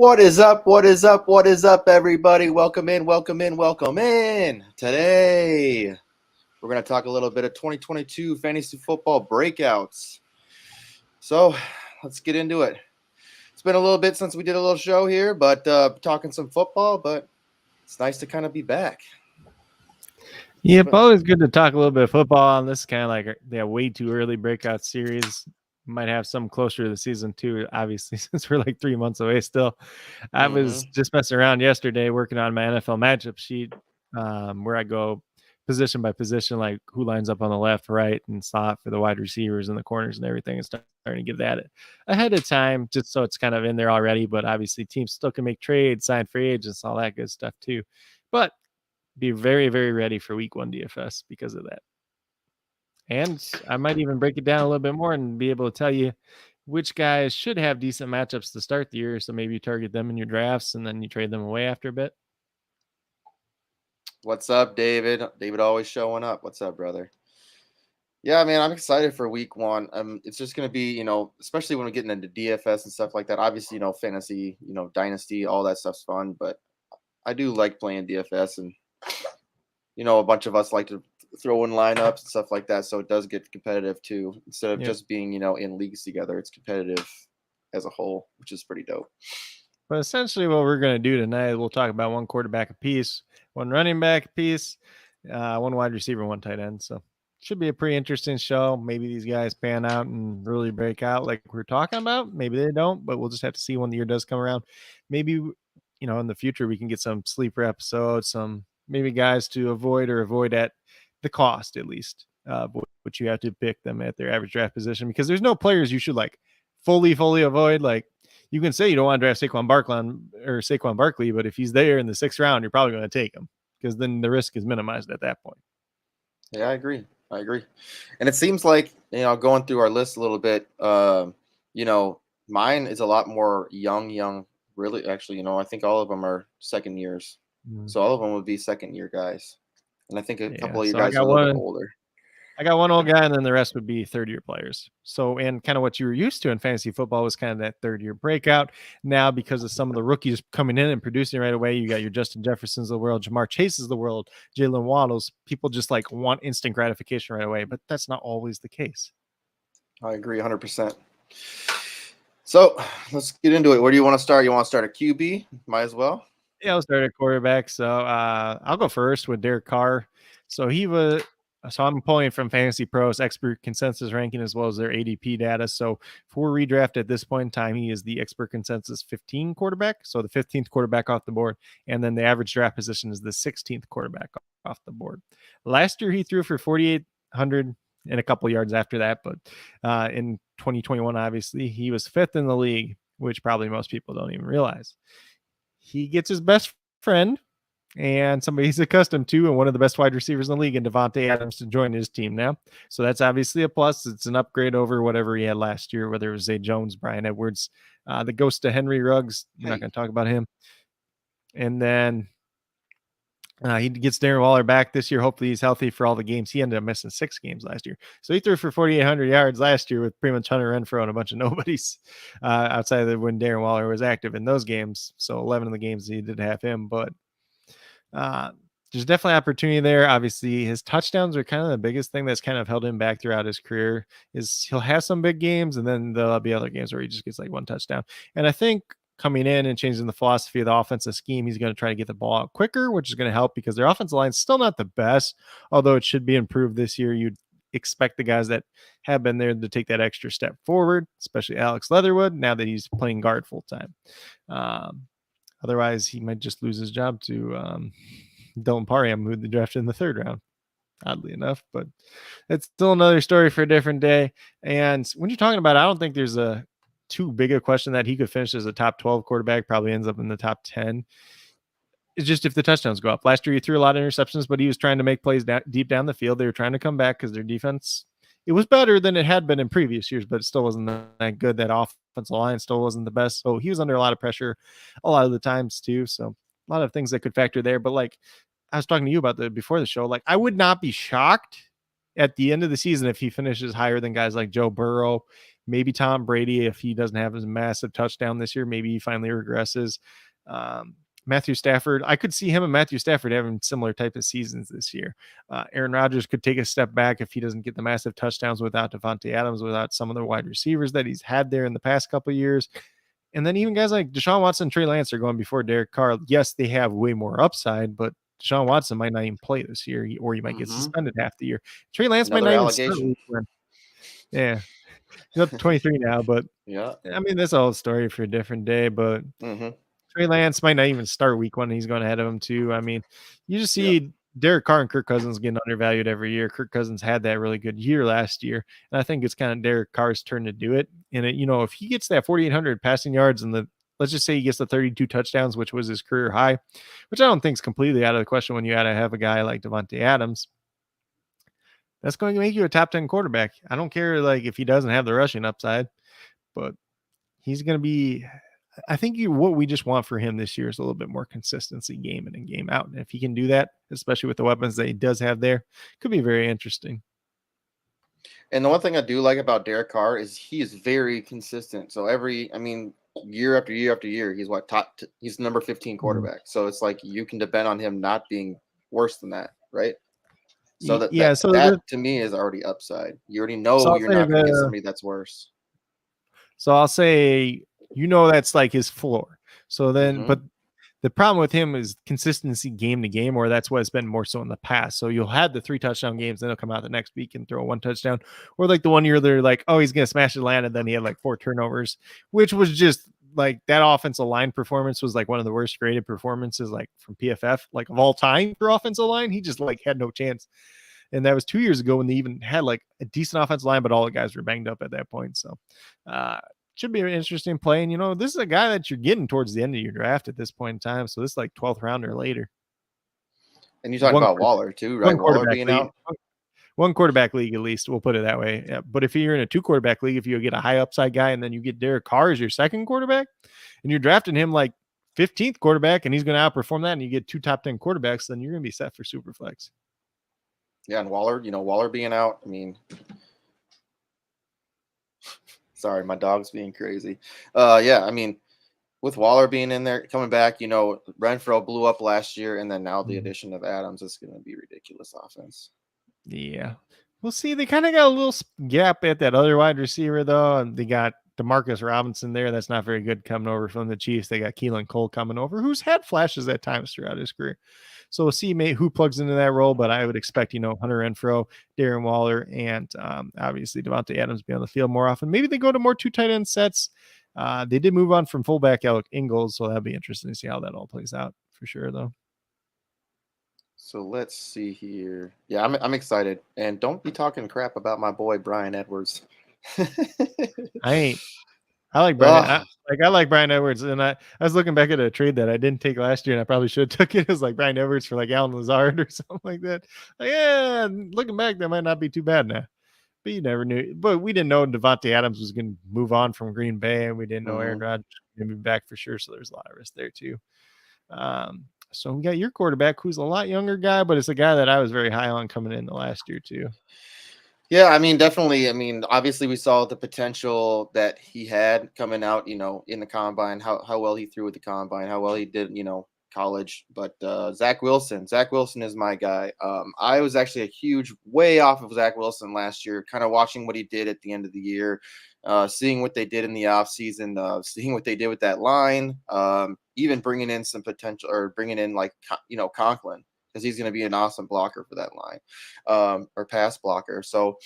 What is up? What is up? What is up, everybody? Welcome in, welcome in, welcome in. Today, we're going to talk a little bit of 2022 Fantasy Football Breakouts. So, let's get into it. It's been a little bit since we did a little show here, but talking some football, but it's nice to kind of be back. Yep, always good to talk a little bit of football on this kind of like the way too early breakout series. Might have some closer to the season too, obviously, since we're like 3 months away still. I was just messing around yesterday working on my NFL matchup sheet where I go position by position, like who lines up on the left, right, and slot for the wide receivers and the corners and everything. And starting to give that ahead of time just so it's kind of in there already. But obviously teams still can make trades, sign free agents, all that good stuff too. But be very, very ready for week 1 DFS because of that. And I might even break it down a little bit more and be able to tell you which guys should have decent matchups to start the year. So maybe you target them in your drafts and then you trade them away after a bit. What's up, David? David always showing up. What's up, brother? Yeah, man, I'm excited for week 1. It's just going to be, especially when we're getting into DFS and stuff like that. Obviously, fantasy, dynasty, all that stuff's fun, but I do like playing DFS, and a bunch of us like to throw in lineups and stuff like that, so it does get competitive too. Instead of just being, in leagues together, it's competitive as a whole, which is pretty dope. But essentially what we're going to do tonight, we'll talk about one quarterback apiece, one running back apiece, one wide receiver, one tight end. So should be a pretty interesting show. Maybe these guys pan out and really break out like we're talking about. Maybe they don't, but we'll just have to see when the year does come around. Maybe, in the future we can get some sleeper episodes, some maybe guys to avoid at the cost, at least, but you have to pick them at their average draft position, because there's no players you should like fully avoid. Like, you can say you don't want to draft Saquon Barkley, but if he's there in the 6th round, you're probably going to take him, because then the risk is minimized at that point. Yeah, I agree. And it seems like, going through our list a little bit, mine is a lot more young, really. Actually, I think all of them are second years. So all of them would be second year guys. And I think a couple of you guys are a little bit older. I got one old guy, and then the rest would be 3rd-year players. So, and kind of what you were used to in fantasy football was kind of that 3rd-year breakout. Now, because of some of the rookies coming in and producing right away, you got your Justin Jeffersons of the world, Jamar Chases of the world, Jalen Waddles. People just like want instant gratification right away, but that's not always the case. I agree 100%. So let's get into it. Where do you want to start? You want to start at QB? Might as well. Yeah, I'll start at quarterback. So I'll go first with Derek Carr. So I'm pulling from Fantasy Pros expert consensus ranking as well as their ADP data. So for redraft at this point in time, he is the expert consensus 15 quarterback. So the 15th quarterback off the board. And then the average draft position is the 16th quarterback off the board. Last year, he threw for 4,800 and a couple yards after that. But in 2021, obviously, he was 5th in the league, which probably most people don't even realize. He gets his best friend and somebody he's accustomed to, and one of the best wide receivers in the league, and Devontae Adams, to join his team now. So that's obviously a plus. It's an upgrade over whatever he had last year, whether it was Zay Jones, Bryan Edwards, the ghost of Henry Ruggs. We're not going to talk about him. And then he gets Darren Waller back this year. Hopefully he's healthy for all the games. He ended up missing 6 games last year. So he threw for 4,800 yards last year with pretty much Hunter Renfrow and a bunch of nobodies outside of when Darren Waller was active in those games. So 11 of the games he did have him, but there's definitely opportunity there. Obviously, his touchdowns are kind of the biggest thing that's kind of held him back throughout his career. Is he'll have some big games, and then there'll be other games where he just gets like 1 touchdown. And I think coming in and changing the philosophy of the offensive scheme, he's going to try to get the ball out quicker, which is going to help because their offensive line's still not the best, although it should be improved this year. You'd expect the guys that have been there to take that extra step forward, especially Alex Leatherwood, now that he's playing guard full time. Otherwise, he might just lose his job to Dylan Parham, who they drafted in the 3rd round, oddly enough. But it's still another story for a different day. And when you're talking about, I don't think there's too big a question that he could finish as a top 12 quarterback, probably ends up in the top 10. It's just if the touchdowns go up. Last year, he threw a lot of interceptions, but he was trying to make plays deep down the field. They were trying to come back because their defense, it was better than it had been in previous years, but it still wasn't that good. That offensive line still wasn't the best. So he was under a lot of pressure a lot of the times too. So a lot of things that could factor there. But like I was talking to you about before the show, like I would not be shocked at the end of the season if he finishes higher than guys like Joe Burrow, Maybe Tom Brady, if he doesn't have his massive touchdown this year, maybe he finally regresses. Matthew Stafford, I could see him and Matthew Stafford having similar type of seasons this year. Aaron Rodgers could take a step back if he doesn't get the massive touchdowns without Devontae Adams, without some of the wide receivers that he's had there in the past couple of years. And then even guys like Deshaun Watson and Trey Lance are going before Derek Carr. Yes, they have way more upside, but Deshaun Watson might not even play this year, or he might get suspended half the year. Trey Lance might Another not even allegation. start. Yeah. He's up to 23 now, but Yeah. I mean, that's a whole story for a different day, but Mm-hmm. Trey Lance might not even start week one. He's going ahead of him too. I mean, you just Yep. see Derek Carr and Kirk Cousins getting undervalued every year. Kirk Cousins had that really good year last year, and I think it's kind of Derek Carr's turn to do it. And if he gets that 4,800 passing yards and let's just say he gets the 32 touchdowns, which was his career high, which I don't think is completely out of the question when you had to have a guy like Devontae Adams. That's going to make you a top 10 quarterback. I don't care like if he doesn't have the rushing upside, but he's going to be. I think what we just want for him this year is a little bit more consistency game in and game out. And if he can do that, especially with the weapons that he does have there, could be very interesting. And the one thing I do like about Derek Carr is he is very consistent. So year after year after year, he's he's number 15 quarterback. So it's like you can depend on him not being worse than that, right? So that to me is already upside. You already know you're not going to get somebody that's worse. So I'll say, that's like his floor. So then, but the problem with him is consistency game to game, or that's what it's been more so in the past. So you'll have the 3 touchdown games, then he'll come out the next week and throw 1 touchdown, or like the one year they're like, oh, he's going to smash Atlanta. And then he had like 4 turnovers, which was just like that offensive line performance was like one of the worst graded performances like from PFF, like of all time for offensive line. He just like had no chance. And that was 2 years ago when they even had like a decent offensive line, but all the guys were banged up at that point. So, should be an interesting play. And, this is a guy that you're getting towards the end of your draft at this point in time. So this is like 12th round or later. And you talked about Waller too, right? Waller being out. 1 quarterback league, at least. We'll put it that way. Yeah. But if you're in a 2 quarterback league, if you get a high upside guy and then you get Derek Carr as your second quarterback and you're drafting him like 15th quarterback and he's going to outperform that and you get 2 top 10 quarterbacks, then you're going to be set for super flex. Yeah. And Waller being out. Sorry, my dog's being crazy. With Waller being in there, coming back, Renfro blew up last year, and then now the addition of Adams is going to be ridiculous offense. Yeah. We'll see. They kind of got a little gap at that other wide receiver, though, and they got Demarcus Robinson there. That's not very good coming over from the Chiefs. They got Keelan Cole coming over, who's had flashes at times throughout his career. So we'll see who plugs into that role, but I would expect, Hunter Renfrow, Darren Waller, and obviously Devontae Adams be on the field more often. Maybe they go to more 2 tight end sets. They did move on from fullback Alec Ingalls, so that'll be interesting to see how that all plays out for sure, though. So let's see here. Yeah, I'm excited. And don't be talking crap about my boy Bryan Edwards. I like Bryan. I like Bryan Edwards, and I was looking back at a trade that I didn't take last year, and I probably should have took it as like Bryan Edwards for like Alan Lazard or something like that. Yeah, looking back, that might not be too bad now. But you never knew. But we didn't know Devontae Adams was going to move on from Green Bay, and we didn't know Aaron Rodgers was going to be back for sure. So there's a lot of risk there too. So we got your quarterback, who's a lot younger guy, but it's a guy that I was very high on coming in the last year too. Yeah, definitely. Obviously we saw the potential that he had coming out, in the combine, how well he threw with the combine, how well he did, college. But Zach Wilson is my guy. I was actually way off of Zach Wilson last year, kind of watching what he did at the end of the year, seeing what they did in the offseason, seeing what they did with that line, even bringing in some potential, or bringing in like, Conklin, because he's going to be an awesome blocker for that line, or pass blocker. So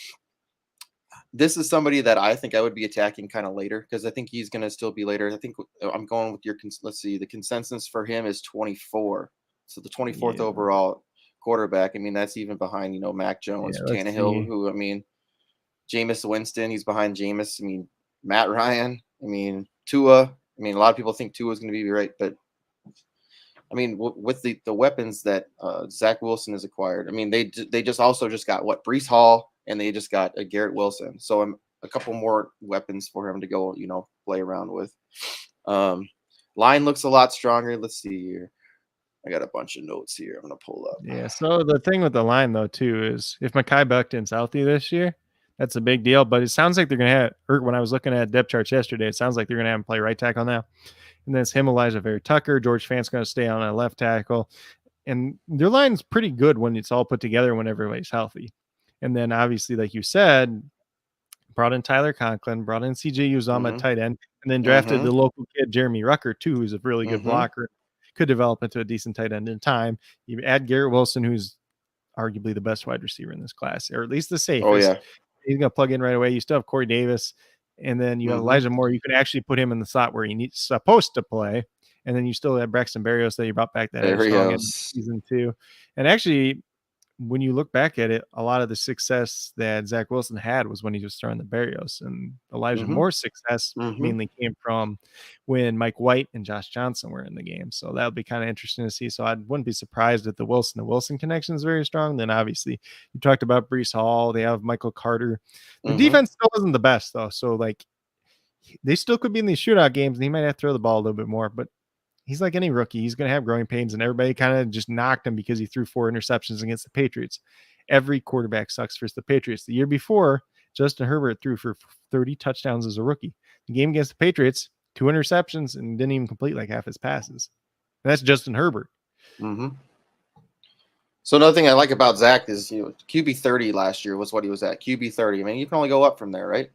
this is somebody that I think I would be attacking kind of later, because I think he's going to still be later. I think I'm going with let's see, the consensus for him is 24. So the 24th overall quarterback. That's even behind, Mac Jones, Tannehill, who, Jameis Winston, he's behind Jameis. Matt Ryan, Tua. A lot of people think Tua is going to be right, but with the weapons that Zach Wilson has acquired, they just got Breece Hall, and they just got a Garrett Wilson. So a couple more weapons for him to go, play around with. Line looks a lot stronger. Let's see here. I got a bunch of notes here. I'm gonna pull up. Yeah. So the thing with the line though too is if Mekhi Becton's healthy this year, That's a big deal, but it sounds like they're going to have, or when I was looking at depth charts yesterday, it sounds like they're going to have him play right tackle now. And then it's him, Elijah Vera Tucker. George Fant's going to stay on a left tackle. And their line's pretty good when it's all put together when everybody's healthy. And then obviously, like you said, brought in Tyler Conklin, brought in CJ Uzama at tight end, and then drafted the local kid, Jeremy Rucker, too, who's a really good blocker, could develop into a decent tight end in time. You add Garrett Wilson, who's arguably the best wide receiver in this class, or at least the safest. Oh, yeah. He's going to plug in right away. You still have Corey Davis, and then you have Elijah Moore. You can actually put him in the slot where he's supposed to play. And then you still have Braxton Berrios that you brought back that strong in season 2. And actually, when you look back at it, a lot of the success that Zach Wilson had was when he was throwing the Berrios, and Elijah Moore's success mainly came from when Mike White and Josh Johnson were in the game. So that'll be kind of interesting to see. So I wouldn't be surprised if the Wilson to Wilson connection is very strong. Then obviously you talked about Breece Hall. They have Michael Carter. The defense still isn't the best though. So like they still could be in these shootout games and he might have to throw the ball a little bit more, but he's like any rookie. He's going to have growing pains, and everybody kind of just knocked him because he threw 4 interceptions against the Patriots. Every quarterback sucks versus the Patriots. The year before, Justin Herbert threw for 30 touchdowns as a rookie. The game against the Patriots, 2 interceptions, and didn't even complete like half his passes. And that's Justin Herbert. So another thing I like about Zach is, QB 30 last year was what he was at. QB 30. I mean, you can only go up from there, right?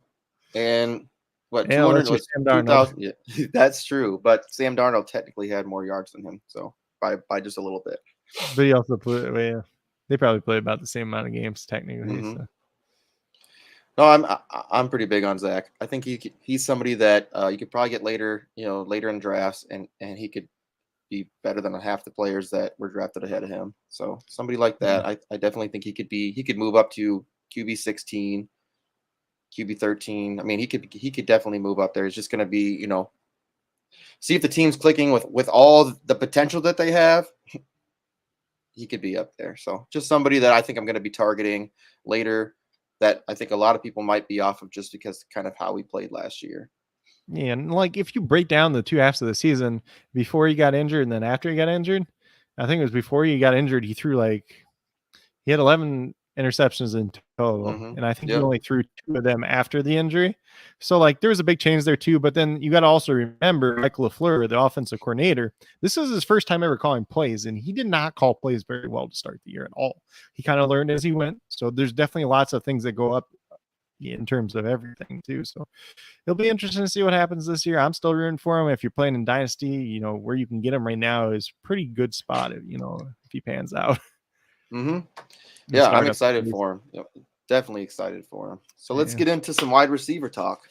And what, 200 was 2,000? Yeah, that's true. But Sam Darnold technically had more yards than him, so by just a little bit. But he also played. Well, yeah, they probably played about the same amount of games technically. So. No, I'm pretty big on Zach. I think he's somebody that you could probably get later in drafts, and he could be better than half the players that were drafted ahead of him. So somebody like that, I definitely think he could move up to QB 16. QB 13. I mean, he could definitely move up there. It's just going to be, see if the team's clicking with all the potential that they have. He could be up there. So just somebody that I think I'm going to be targeting later that I think a lot of people might be off of just because kind of how we played last year. Yeah, and like if you break down the 2 halves of the season, before he got injured and then after he got injured, I think it was before he got injured, he had 11 interceptions in total, and I think he only threw 2 of them after the injury. So like there was a big change there too. But then you got to also remember Michael LaFleur, the offensive coordinator, this is his first time ever calling plays, and he did not call plays very well to start the year at all. He kind of learned as he went. So there's definitely lots of things that go up in terms of everything too. So it'll be interesting to see what happens this year. I'm still rooting for him. If you're playing in Dynasty, where you can get him right now is pretty good spot, if he pans out. Yeah, I'm excited for him. Yep, definitely excited for him. So let's get into some wide receiver talk.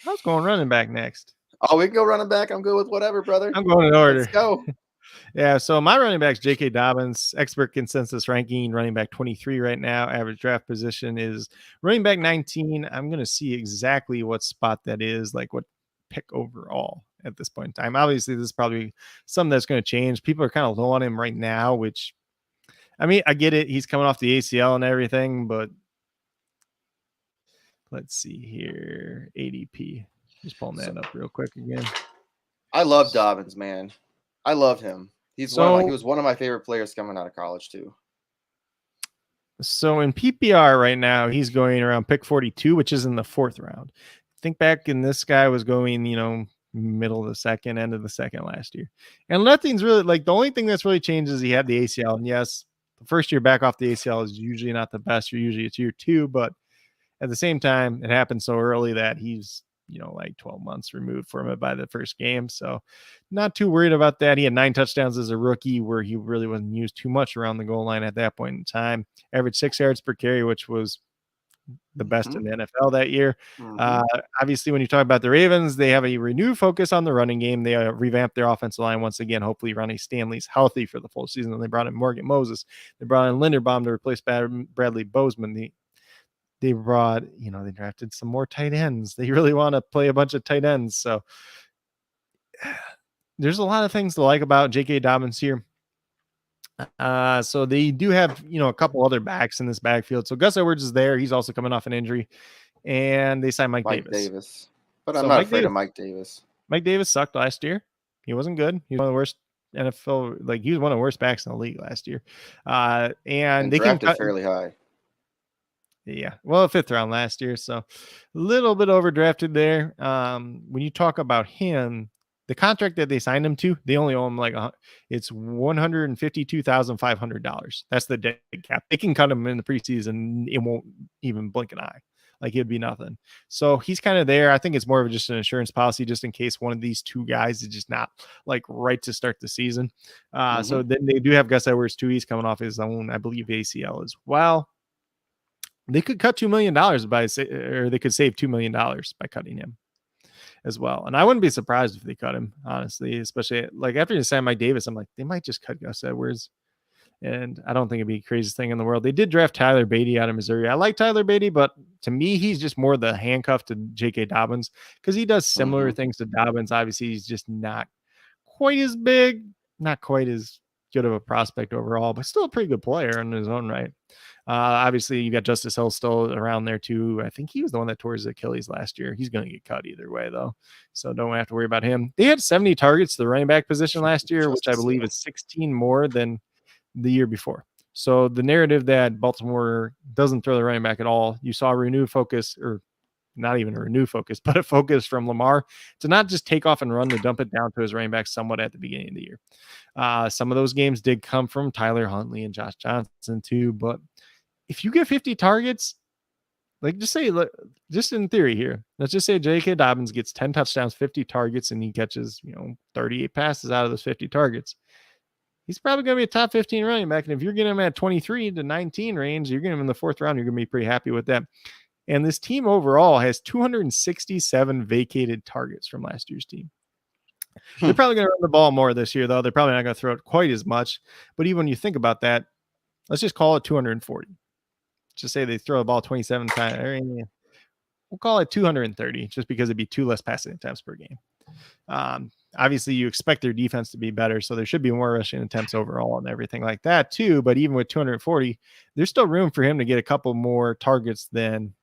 I was going running back next. Oh, we can go running back. I'm good with whatever, brother. I'm going in order. Let's go. Yeah, so my running back's J.K. Dobbins, expert consensus ranking, running back 23 right now. Average draft position is running back 19. I'm going to see exactly what spot that is, like what pick overall at this point in time. Obviously, this is probably something that's going to change. People are kind of low on him right now, which, I mean, I get it. He's coming off the ACL and everything, but let's see here. ADP. Just pulling that up real quick again. I love Dobbins, man. I love him. He was one of my favorite players coming out of college too. So in PPR right now, he's going around pick 42, which is in the 4th round. Think back, and this guy was going, middle of the second, end of the second last year. And nothing's really the only thing that's really changed is he had the ACL. And yes, the first year back off the ACL is usually not the best. Usually it's year 2, but at the same time, it happened so early that he's, 12 months removed from it by the first game. So not too worried about that. He had 9 touchdowns as a rookie where he really wasn't used too much around the goal line at that point in time. Averaged 6 yards per carry, which was the best in the NFL that year. Obviously, when you talk about the Ravens, they have a renewed focus on the running game. They revamped their offensive line once again. Hopefully, Ronnie Stanley's healthy for the full season. And they brought in Morgan Moses. They brought in Linderbaum to replace Bradley Bozeman. They brought, they drafted some more tight ends. They really want to play a bunch of tight ends. So there's a lot of things to like about J.K. Dobbins here. So they do have, a couple other backs in this backfield. So Gus Edwards is there. He's also coming off an injury. And they signed Mike Davis. But I'm not afraid of Mike Davis. Mike Davis sucked last year. He wasn't good. He was one of the worst NFL, he was one of the worst backs in the league last year. And they drafted fairly high. Yeah, well, 5th round last year, so a little bit overdrafted there. When you talk about him, the contract that they signed him to, they only owe him like it's $152,500. That's the dead cap. They can cut him in the preseason; it won't even blink an eye. Like it'd be nothing. So he's kind of there. I think it's more of just an insurance policy, just in case one of these two guys is just not like right to start the season. So then they do have Gus Edwards too. He's coming off his own, I believe, ACL as well. They could cut $2 million or they could save $2 million by cutting him as well. And I wouldn't be surprised if they cut him, honestly, especially like after you sign Mike Davis, I'm like, they might just cut Gus Edwards. And I don't think it'd be the craziest thing in the world. They did draft Tyler Beatty out of Missouri. I like Tyler Beatty, but to me, he's just more the handcuff to J.K. Dobbins because he does similar things to Dobbins. Obviously, he's just not quite as big, not quite as good of a prospect overall, but still a pretty good player in his own right. Obviously, you got Justice Hill still around there too. I think he was the one that tore his Achilles last year. He's going to get cut either way, though, so don't have to worry about him. They had 70 targets to the running back position last year, which I believe is 16 more than the year before. So the narrative that Baltimore doesn't throw the running back at all, you saw a renewed focus, or not even a renewed focus, but a focus from Lamar to not just take off and run, to dump it down to his running back somewhat at the beginning of the year. Some of those games did come from Tyler Huntley and Josh Johnson too, but if you get 50 targets, like just in theory here, let's just say J.K. Dobbins gets 10 touchdowns, 50 targets, and he catches, 38 passes out of those 50 targets. He's probably going to be a top 15 running back. And if you're getting him at 23 to 19 range, you're getting him in the 4th round, you're going to be pretty happy with that. And this team overall has 267 vacated targets from last year's team. They're probably going to run the ball more this year, though. They're probably not going to throw it quite as much. But even when you think about that, let's just call it 240. Just say they throw the ball 27 times. We'll call it 230 just because it'd be 2 less passing attempts per game. Obviously, you expect their defense to be better, so there should be more rushing attempts overall and everything like that too. But even with 240, there's still room for him to get a couple more targets than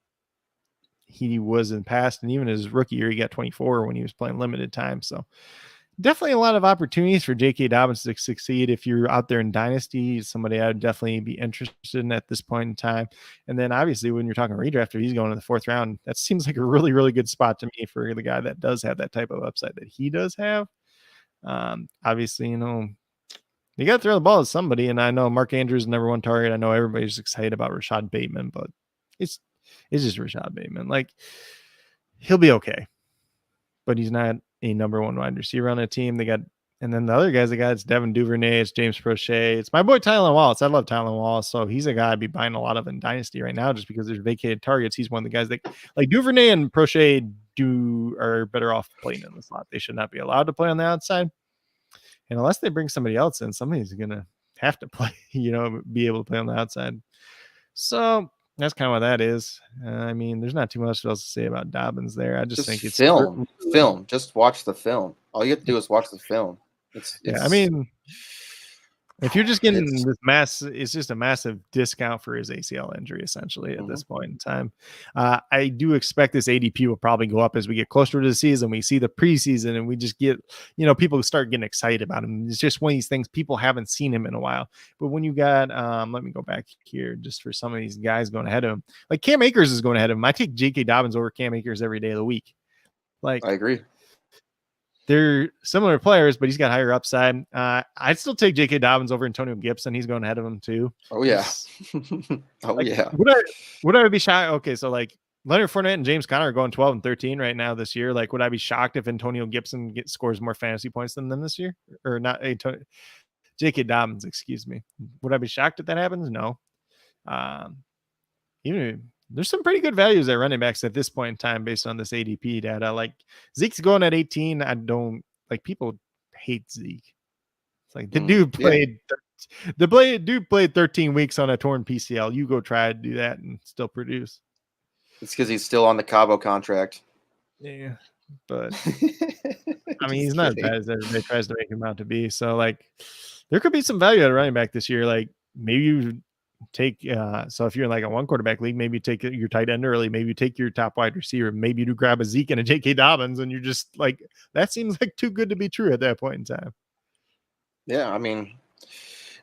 he was in the past. And even his rookie year, he got 24 when he was playing limited time. So definitely a lot of opportunities for J.K. Dobbins to succeed. If you're out there in Dynasty, somebody I'd definitely be interested in at this point in time. And then obviously when you're talking redraft, if he's going in the 4th round, that seems like a really, really good spot to me for the guy that does have that type of upside that he does have. Obviously, you got to throw the ball at somebody. And I know Mark Andrews is number 1 target. I know everybody's excited about Rashad Bateman, but it's just Rashad Bateman. Like, he'll be okay, but he's not a number 1 wide receiver on a team. And then the other guys they got, it's Devin Duvernay, it's James Prochet, it's my boy Tylan Wallace. I love Tylan Wallace, so he's a guy I'd be buying a lot of in Dynasty right now just because there's vacated targets. He's one of the guys that, like, Duvernay and Prochet are better off playing in the slot. They should not be allowed to play on the outside, and unless they bring somebody else in, somebody's gonna have to play, be able to play on the outside. So that's kind of what that is. I mean, there's not too much else to say about Dobbins there. I just think it's film. Just watch the film. All you have to do is watch the film. I mean, if you're just getting this it's just a massive discount for his ACL injury, essentially, at this point in time. I do expect this ADP will probably go up as we get closer to the season. We see the preseason and we just get, people start getting excited about him. It's just one of these things, people haven't seen him in a while. But when you got, let me go back here just for some of these guys going ahead of him. Like Cam Akers is going ahead of him. I take J.K. Dobbins over Cam Akers every day of the week. Like, I agree. They're similar players, but he's got higher upside. I'd still take J.K. Dobbins over Antonio Gibson. He's going ahead of him too. Oh yeah. Yeah. Would I be shocked? Okay, so like Leonard Fournette and James Conner are going 12 and 13 right now this year. Like, would I be shocked if Antonio Gibson scores more fantasy points than them this year? Or not? J.K. Dobbins, excuse me. Would I be shocked if that happens? No. Even there's some pretty good values at running backs at this point in time based on this ADP data. Like Zeke's going at 18. I don't like, people hate Zeke. It's like the dude played, dude played 13 weeks on a torn PCL. You go try to do that and still produce. It's because he's still on the Cabo contract. Yeah, but I mean, he's not as bad as everybody tries to make him out to be. So like, there could be some value at a running back this year. Like maybe you take so if you're in like a 1 quarterback league, maybe you take your tight end early, maybe you take your top wide receiver, maybe you do grab a Zeke and a J.K. Dobbins, and you're just like, that seems like too good to be true at that point in time. Yeah, I mean,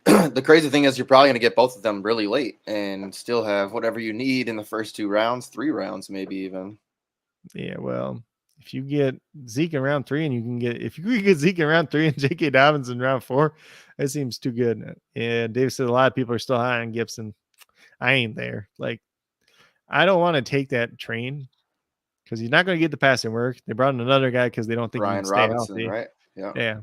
the crazy thing is you're probably going to get both of them really late and still have whatever you need in the first 2 rounds, 3 rounds, maybe even. Yeah, well, if you get Zeke in round 3 and if you can get Zeke in round 3 and J.K. Dobbins in round 4, that seems too good. And Dave said a lot of people are still high on Gibson. I ain't there. Like, I don't want to take that train because he's not going to get the passing work. They brought in another guy because they don't think he Brian can stay Robinson, healthy. right? Yeah. Yeah.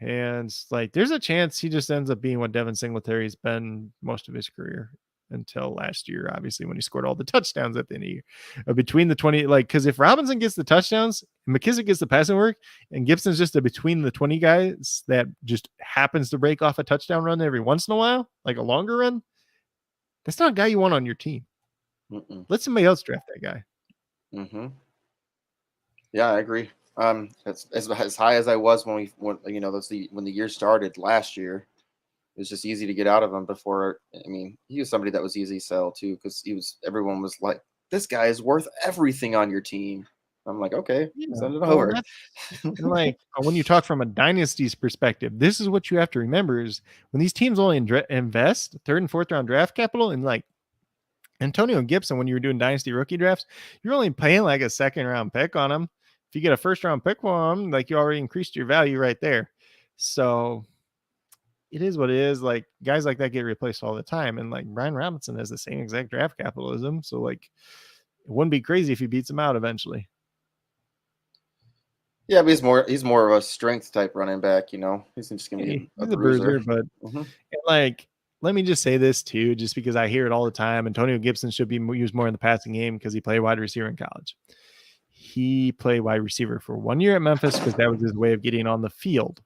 And like, there's a chance he just ends up being what Devin Singletary's been most of his career until last year, obviously, when he scored all the touchdowns at the end of the year. Between the 20, like, because if Robinson gets the touchdowns, McKissick gets the passing work, and Gibson's just a between the 20 guys that just happens to break off a touchdown run every once in a while, like a longer run, that's not a guy you want on your team. Let somebody else draft that guy. Yeah, I agree. As high as I was when the year started last year, it was just easy to get out of him before. I mean, he was somebody that was easy to sell too, because everyone was like, this guy is worth everything on your team. I'm like, okay, send it over. And like, when you talk from a dynasty's perspective, this is what you have to remember is when these teams only invest 3rd and 4th round draft capital in like Antonio Gibson, when you were doing dynasty rookie drafts, you're only paying like a 2nd round pick on him. If you get a 1st round pick for him, like you already increased your value right there. So it is what it is. Like, guys like that get replaced all the time. And like Brian Robinson has the same exact draft capitalism. So like, it wouldn't be crazy if he beats him out eventually. Yeah, but he's more of a strength type running back, He's just gonna be a bruiser. But like, let me just say this too, just because I hear it all the time. Antonio Gibson should be used more in the passing game because he played wide receiver in college. He played wide receiver for 1 year at Memphis because that was his way of getting on the field.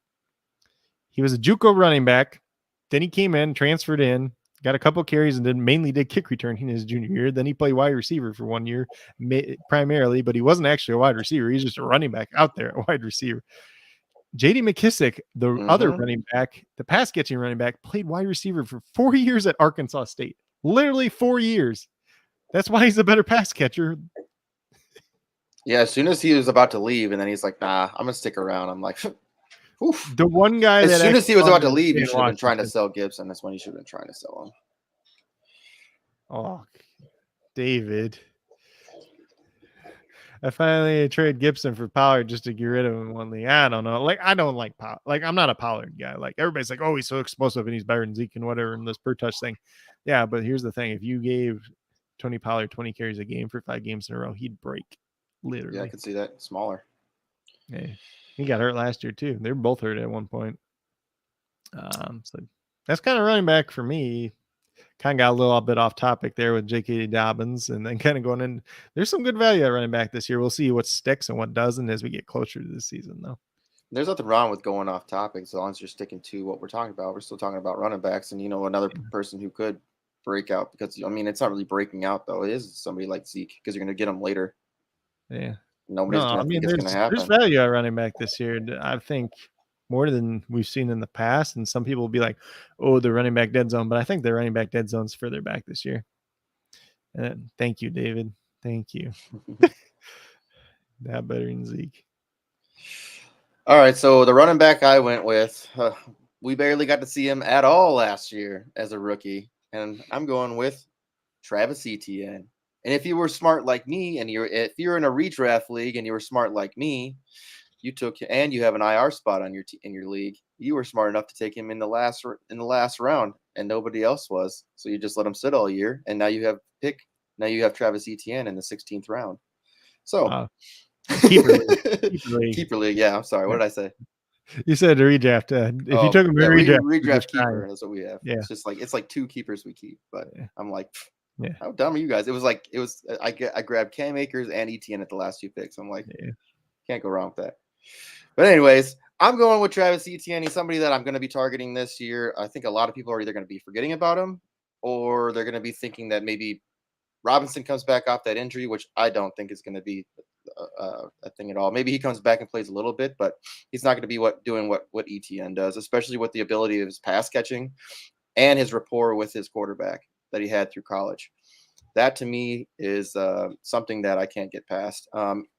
He was a JUCO running back. Then he came in, transferred in, got a couple carries, and then mainly did kick return in his junior year. Then he played wide receiver for 1 year primarily, but he wasn't actually a wide receiver. He's just a running back out there, a wide receiver. J.D. McKissick, the other running back, the pass catching running back, played wide receiver for 4 years at Arkansas State. Literally 4 years. That's why he's a better pass catcher. Yeah, as soon as he was about to leave, and then he's like, nah, I'm going to stick around. I'm like, oof. The one guy as soon as he was about to leave, you should have been trying to sell Gibson. That's when you should have been trying to sell him. Oh, David. I finally trade Gibson for Pollard just to get rid of him in one league. I don't know. Like, I don't like Pollard. Like, I'm not a Pollard guy. Like, everybody's like, oh, he's so explosive and he's better than Zeke and whatever in this per touch thing. Yeah, but here's the thing. If you gave Tony Pollard 20 carries a game for 5 games in a row, he'd break. Literally. Yeah, I could see that. Smaller. Yeah. He got hurt last year, too. They were both hurt at one point. So that's kind of running back for me. Kind of got a little bit off topic there with J.K. Dobbins, and then kind of going in. There's some good value at running back this year. We'll see what sticks and what doesn't as we get closer to the season, though. There's nothing wrong with going off topic as long as you're sticking to what we're talking about. We're still talking about running backs, and another person who could break out, because I mean it's not really breaking out though. It is somebody like Zeke, because you're going to get him later. Yeah, nobody's going to think it's going to happen. There's value at running back this year. I think more than we've seen in the past. And some people will be like, oh, the running back dead zone. But I think the running back dead zone's further back this year. And thank you, David. Thank you. That better than Zeke. All right. So the running back I went with, we barely got to see him at all last year as a rookie. And I'm going with Travis Etienne. And if you were smart like me, and if you're in a redraft league and you were smart like me, you have an IR spot on in your league. You were smart enough to take him in the last round, and nobody else was. So you just let him sit all year, and now you have Travis Etienne in the 16th round. So keeper league. Keeper league. Yeah, I'm sorry. What did I say? You said redraft. If you took him in redraft keeper, that's what we have. Yeah, it's like 2 keepers we keep. But I'm like, yeah, how dumb are you guys? I grabbed Cam Akers and Etienne at the last 2 picks. I'm like, can't go wrong with that. But anyways, I'm going with Travis Etienne. He's somebody that I'm going to be targeting this year. I think a lot of people are either going to be forgetting about him, or they're going to be thinking that maybe Robinson comes back off that injury, which I don't think is going to be a thing at all. Maybe he comes back and plays a little bit, but he's not going to be doing what Etienne does, especially with the ability of his pass catching and his rapport with his quarterback that he had through college. That to me is something that I can't get past.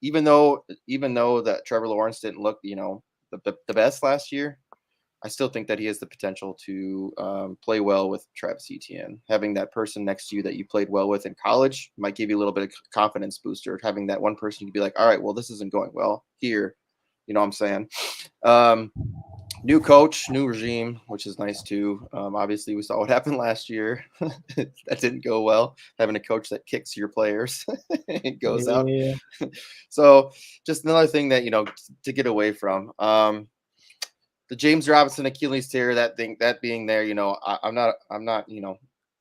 Even though that Trevor Lawrence didn't look, the best last year, I still think that he has the potential to play well with Travis Etienne. Having that person next to you that you played well with in college might give you a little bit of confidence booster. Having that one person you can be like, all right, well, this isn't going well here. You know what I'm saying? New coach, new regime, which is nice too. Obviously, we saw what happened last year. That didn't go well. Having a coach that kicks your players and goes out. Yeah. So just another thing that, to get away from. The James Robinson Achilles tear, that being there, I'm not,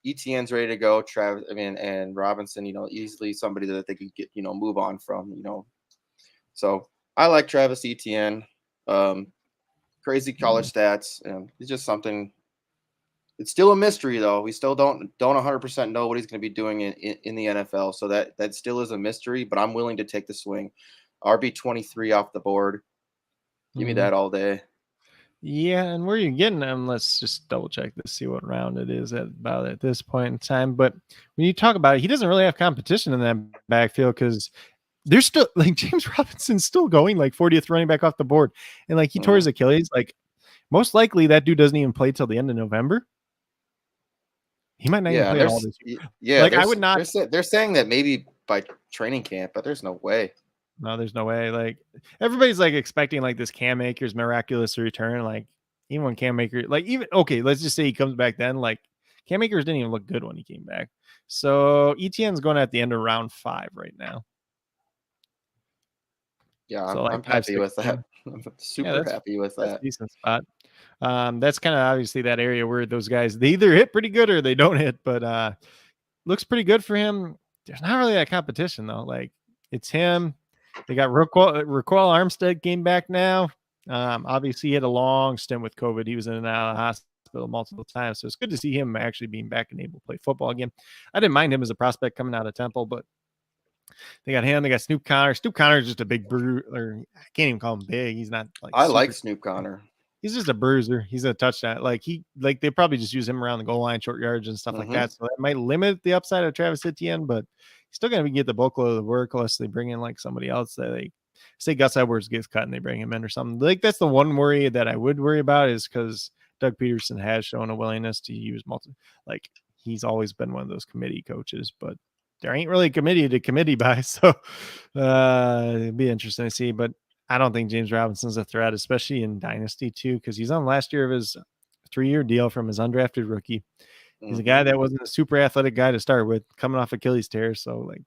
ETN's ready to go. Travis, and Robinson, easily somebody that they could get, move on from, So I like Travis Etienne. Crazy college stats. It's just something. It's still a mystery, though. We still don't 100% know what he's going to be doing in the NFL. So that still is a mystery. But I'm willing to take the swing. RB23 off the board. Give me that all day. Yeah, and where you're getting them, let's just double check to see what round it is at this point in time. But when you talk about it, he doesn't really have competition in that backfield because there's still like James Robinson's still going like 40th running back off the board. And like he tore his Achilles, like most likely that dude doesn't even play till the end of November. He might not even play all this year. Yeah, like I would not. They're saying that maybe by training camp, but there's no way. No, there's no way. Like everybody's like expecting like this Cam Akers miraculous return. Like even when Cam Akers, let's just say he comes back then. Like Cam Akers didn't even look good when he came back. So ETN's going at the end of round 5 right now. Yeah, I'm happy with that. I'm super happy with that. That's a decent spot. That's kind of obviously that area where those guys, they either hit pretty good or they don't hit, but looks pretty good for him. There's not really that competition though. Like it's him. They got Raquel Armstead came back now. Obviously he had a long stint with COVID. He was in and out of the hospital multiple times. So it's good to see him actually being back and able to play football again. I didn't mind him as a prospect coming out of Temple, but they got him. They got Snoop Connor. Snoop Connor's just a big bruiser. I can't even call him big. He's not like I like Snoop Connor. He's just a bruiser. He's a touchdown. They probably just use him around the goal line, short yards and stuff like that. So that might limit the upside of Travis Etienne, but he's still going to get the bulk of the work unless they bring in like somebody else that they say Gus Edwards gets cut and they bring him in or something. Like that's the one worry that I would worry about is because Doug Peterson has shown a willingness to use he's always been one of those committee coaches, but there ain't really committee to committee by. So it'd be interesting to see, but I don't think James Robinson's a threat, especially in Dynasty too, because he's on last year of his 3-year deal from his undrafted rookie. He's a guy that wasn't a super athletic guy to start with, coming off Achilles tear. So like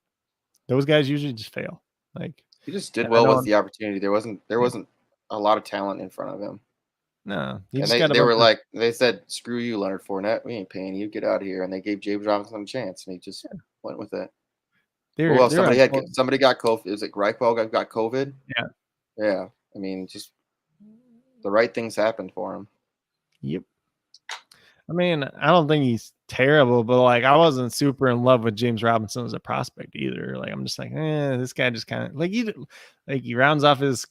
those guys usually just fail. Like he just did well with the opportunity. There wasn't a lot of talent in front of him. No, they said, "Screw you, Leonard Fournette. We ain't paying you. Get out of here." And they gave James Robinson a chance, and he just went with it. Somebody got COVID. Is it Raquel got COVID? Yeah. Yeah. I mean, just the right things happened for him. Yep. I mean, I don't think he's terrible, but like I wasn't super in love with James Robinson as a prospect either. Like I'm just like, this guy just kind of he rounds off his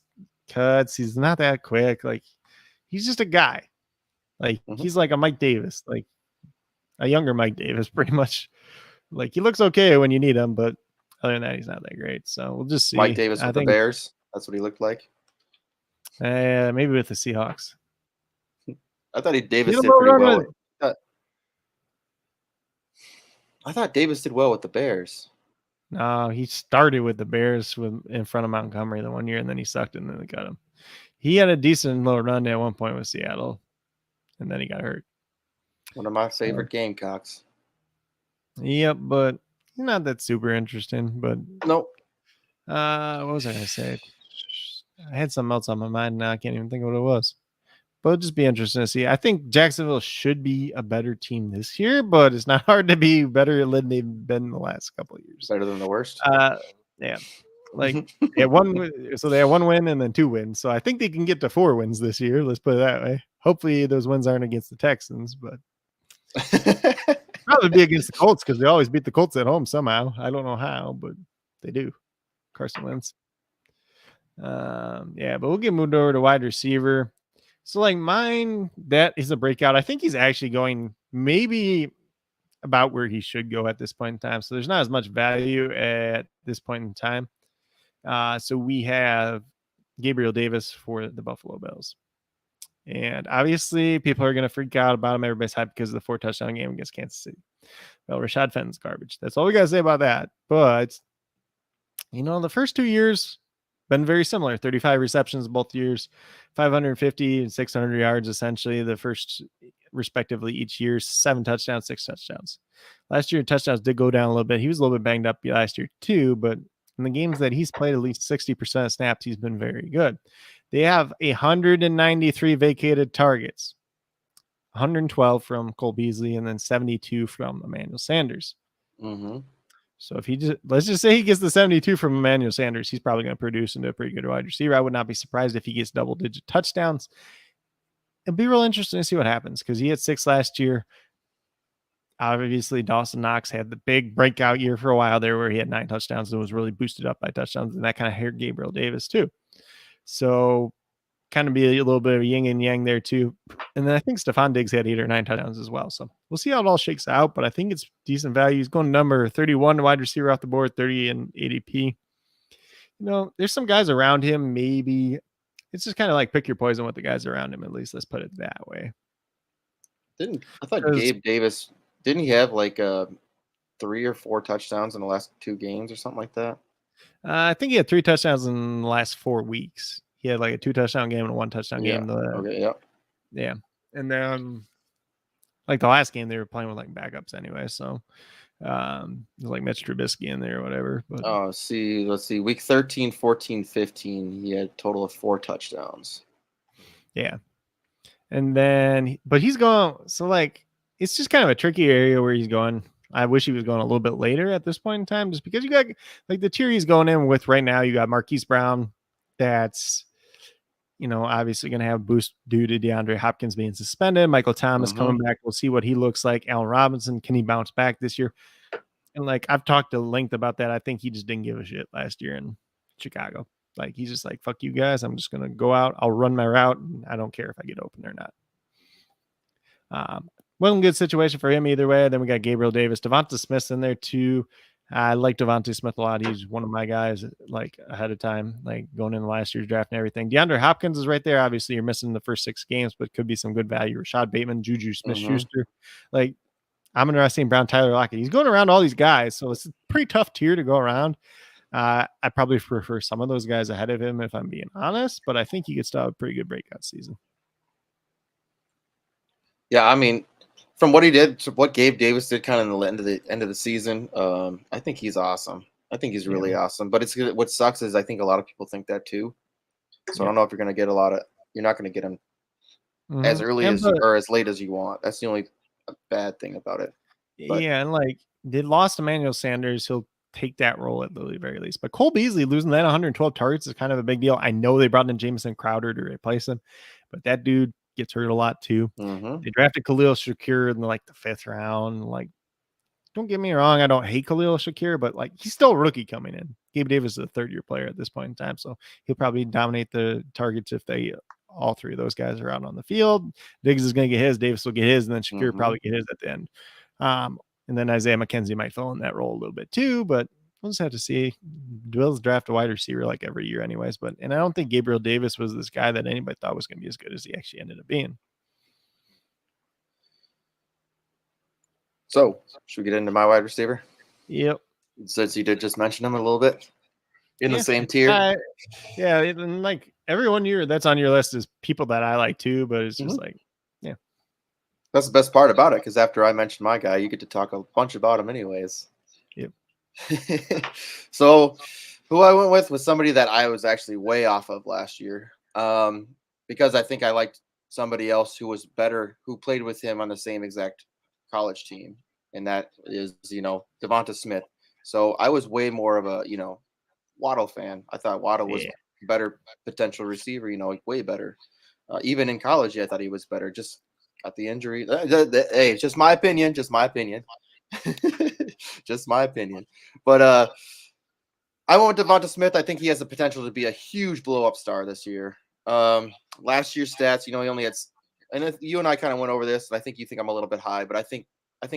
cuts. He's not that quick. Like he's just a guy. Like he's like a Mike Davis, like a younger Mike Davis, pretty much. Like he looks okay when you need him, but other than that, he's not that great. So we'll just see. Mike Davis with the Bears. That's what he looked like. Maybe with the Seahawks. I thought Davis did pretty well. I thought Davis did well with the Bears. No, he started with the Bears in front of Montgomery the one year, and then he sucked, and then they got him. He had a decent little run at one point with Seattle, and then he got hurt. One of my favorite Gamecocks. Yep, but not that super interesting. But nope. What was I going to say? I had something else on my mind now. I can't even think of what it was. But it'll just be interesting to see. I think Jacksonville should be a better team this year, but it's not hard to be better than they've been the last couple of years. Better than the worst? Yeah. Like they had one win and then 2 wins. So I think they can get to 4 wins this year. Let's put it that way. Hopefully those wins aren't against the Texans, but probably be against the Colts because they always beat the Colts at home somehow. I don't know how, but they do. Carson Wentz. But we'll get moved over to wide receiver. So like mine, that is a breakout. I think he's actually going maybe about where he should go at this point in time. So there's not as much value at this point in time. So we have Gabriel Davis for the Buffalo Bills. And obviously, people are going to freak out about him. Everybody's hyped because of the 4-touchdown game against Kansas City. Well, Rashad Fenton's garbage. That's all we got to say about that. But, the first 2 years been very similar. 35 receptions both years, 550 and 600 yards, essentially. The first, respectively, each year, 7 touchdowns, 6 touchdowns. Last year, touchdowns did go down a little bit. He was a little bit banged up last year, too. But in the games that he's played, at least 60% of snaps, he's been very good. They have 193 vacated targets, 112 from Cole Beasley, and then 72 from Emmanuel Sanders. Mm-hmm. So if let's just say he gets the 72 from Emmanuel Sanders, he's probably going to produce into a pretty good wide receiver. I would not be surprised if he gets double-digit touchdowns. It'll be real interesting to see what happens because he had 6 last year. Obviously, Dawson Knox had the big breakout year for a while there where he had 9 touchdowns and was really boosted up by touchdowns, and that kind of hurt Gabriel Davis too. So kind of be a little bit of yin and yang there too. And then I think Stephon Diggs had 8 or 9 touchdowns as well. So we'll see how it all shakes out, but I think it's decent value. He's going number 31 wide receiver off the board, 30 in ADP. There's some guys around him. Maybe it's just kind of like pick your poison with the guys around him. At least let's put it that way. I thought Gabe Davis, didn't he have like 3 or 4 touchdowns in the last 2 games or something like that? I think he had 3 touchdowns in the last 4 weeks. He had like a 2-touchdown game and a 1-touchdown game. Okay, yeah. Yeah. And then like the last game they were playing with like backups anyway. So it was like Mitch Trubisky in there or whatever. But let's see. Week 13, 14, 15, he had a total of 4 touchdowns. Yeah. And then, but he's going, so like, it's just kind of a tricky area where he's going. I wish he was going a little bit later at this point in time, just because you got like the tier he's going in with right now. You got Marquise Brown. That's, obviously going to have a boost due to DeAndre Hopkins being suspended. Michael Thomas coming back. We'll see what he looks like. Allen Robinson, can he bounce back this year? And like, I've talked at length about that. I think he just didn't give a shit last year in Chicago. Like, he's just like, fuck you guys. I'm just going to go out. I'll run my route. And I don't care if I get open or not. Wasn't a good situation for him either way. Then we got Gabriel Davis. Devonta Smith's in there too. I like Devonta Smith a lot. He's one of my guys like ahead of time, like going into last year's draft and everything. DeAndre Hopkins is right there. Obviously, you're missing the first 6 games, but could be some good value. Rashad Bateman, Juju Smith-Schuster. Like, I'm interested in Brown, Tyler Lockett. He's going around all these guys, so it's a pretty tough tier to go around. I probably prefer some of those guys ahead of him if I'm being honest, but I think he could still have a pretty good breakout season. Yeah, I mean, from what he did, what Gabe Davis did kind of in the end of the season, I think he's awesome. I think he's really awesome. But it's what sucks is I think a lot of people think that too. So I don't know if you're going to get you're not going to get him as early or as late as you want. That's the only bad thing about it. But, yeah, and like they lost Emmanuel Sanders, he'll take that role at the very least. But Cole Beasley losing that 112 targets is kind of a big deal. I know they brought in Jamison Crowder to replace him, but that dude gets hurt a lot too. They drafted Khalil Shakir in like the 5th round. Like, don't get me wrong, I don't hate Khalil Shakir, but like he's still a rookie coming in. Gabe Davis is a 3rd-year player at this point in time, so he'll probably dominate the targets if all 3 of those guys are out on the field. Diggs is going to get his, Davis will get his, and then Shakir probably get his at the end. And then Isaiah McKenzie might fill in that role a little bit too, but we'll just have to see. Bills draft a wide receiver like every year anyways, and I don't think Gabriel Davis was this guy that anybody thought was going to be as good as he actually ended up being. So, should we get into my wide receiver? Yep. Since you did just mention him a little bit in the same tier. Yeah, and like every 1 year that's on your list is people that I like too, but it's just like, yeah. That's the best part about it, because after I mentioned my guy, you get to talk a bunch about him anyways. Yep. So who I went with was somebody that I was actually way off of last year, because I think I liked somebody else who was better, who played with him on the same exact college team, and that is, Devonta Smith. So I was way more of a, Waddle fan. I thought Waddle was better potential receiver, way better. Even in college, I thought he was better. Just got the injury. Hey, it's just my opinion. Just my opinion. Just my opinion. But I went with Devonta Smith. I think he has the potential to be a huge blow-up star this year. Last year's stats, he only had, and you and I kind of went over this, and I think you think I'm a little bit high, but I think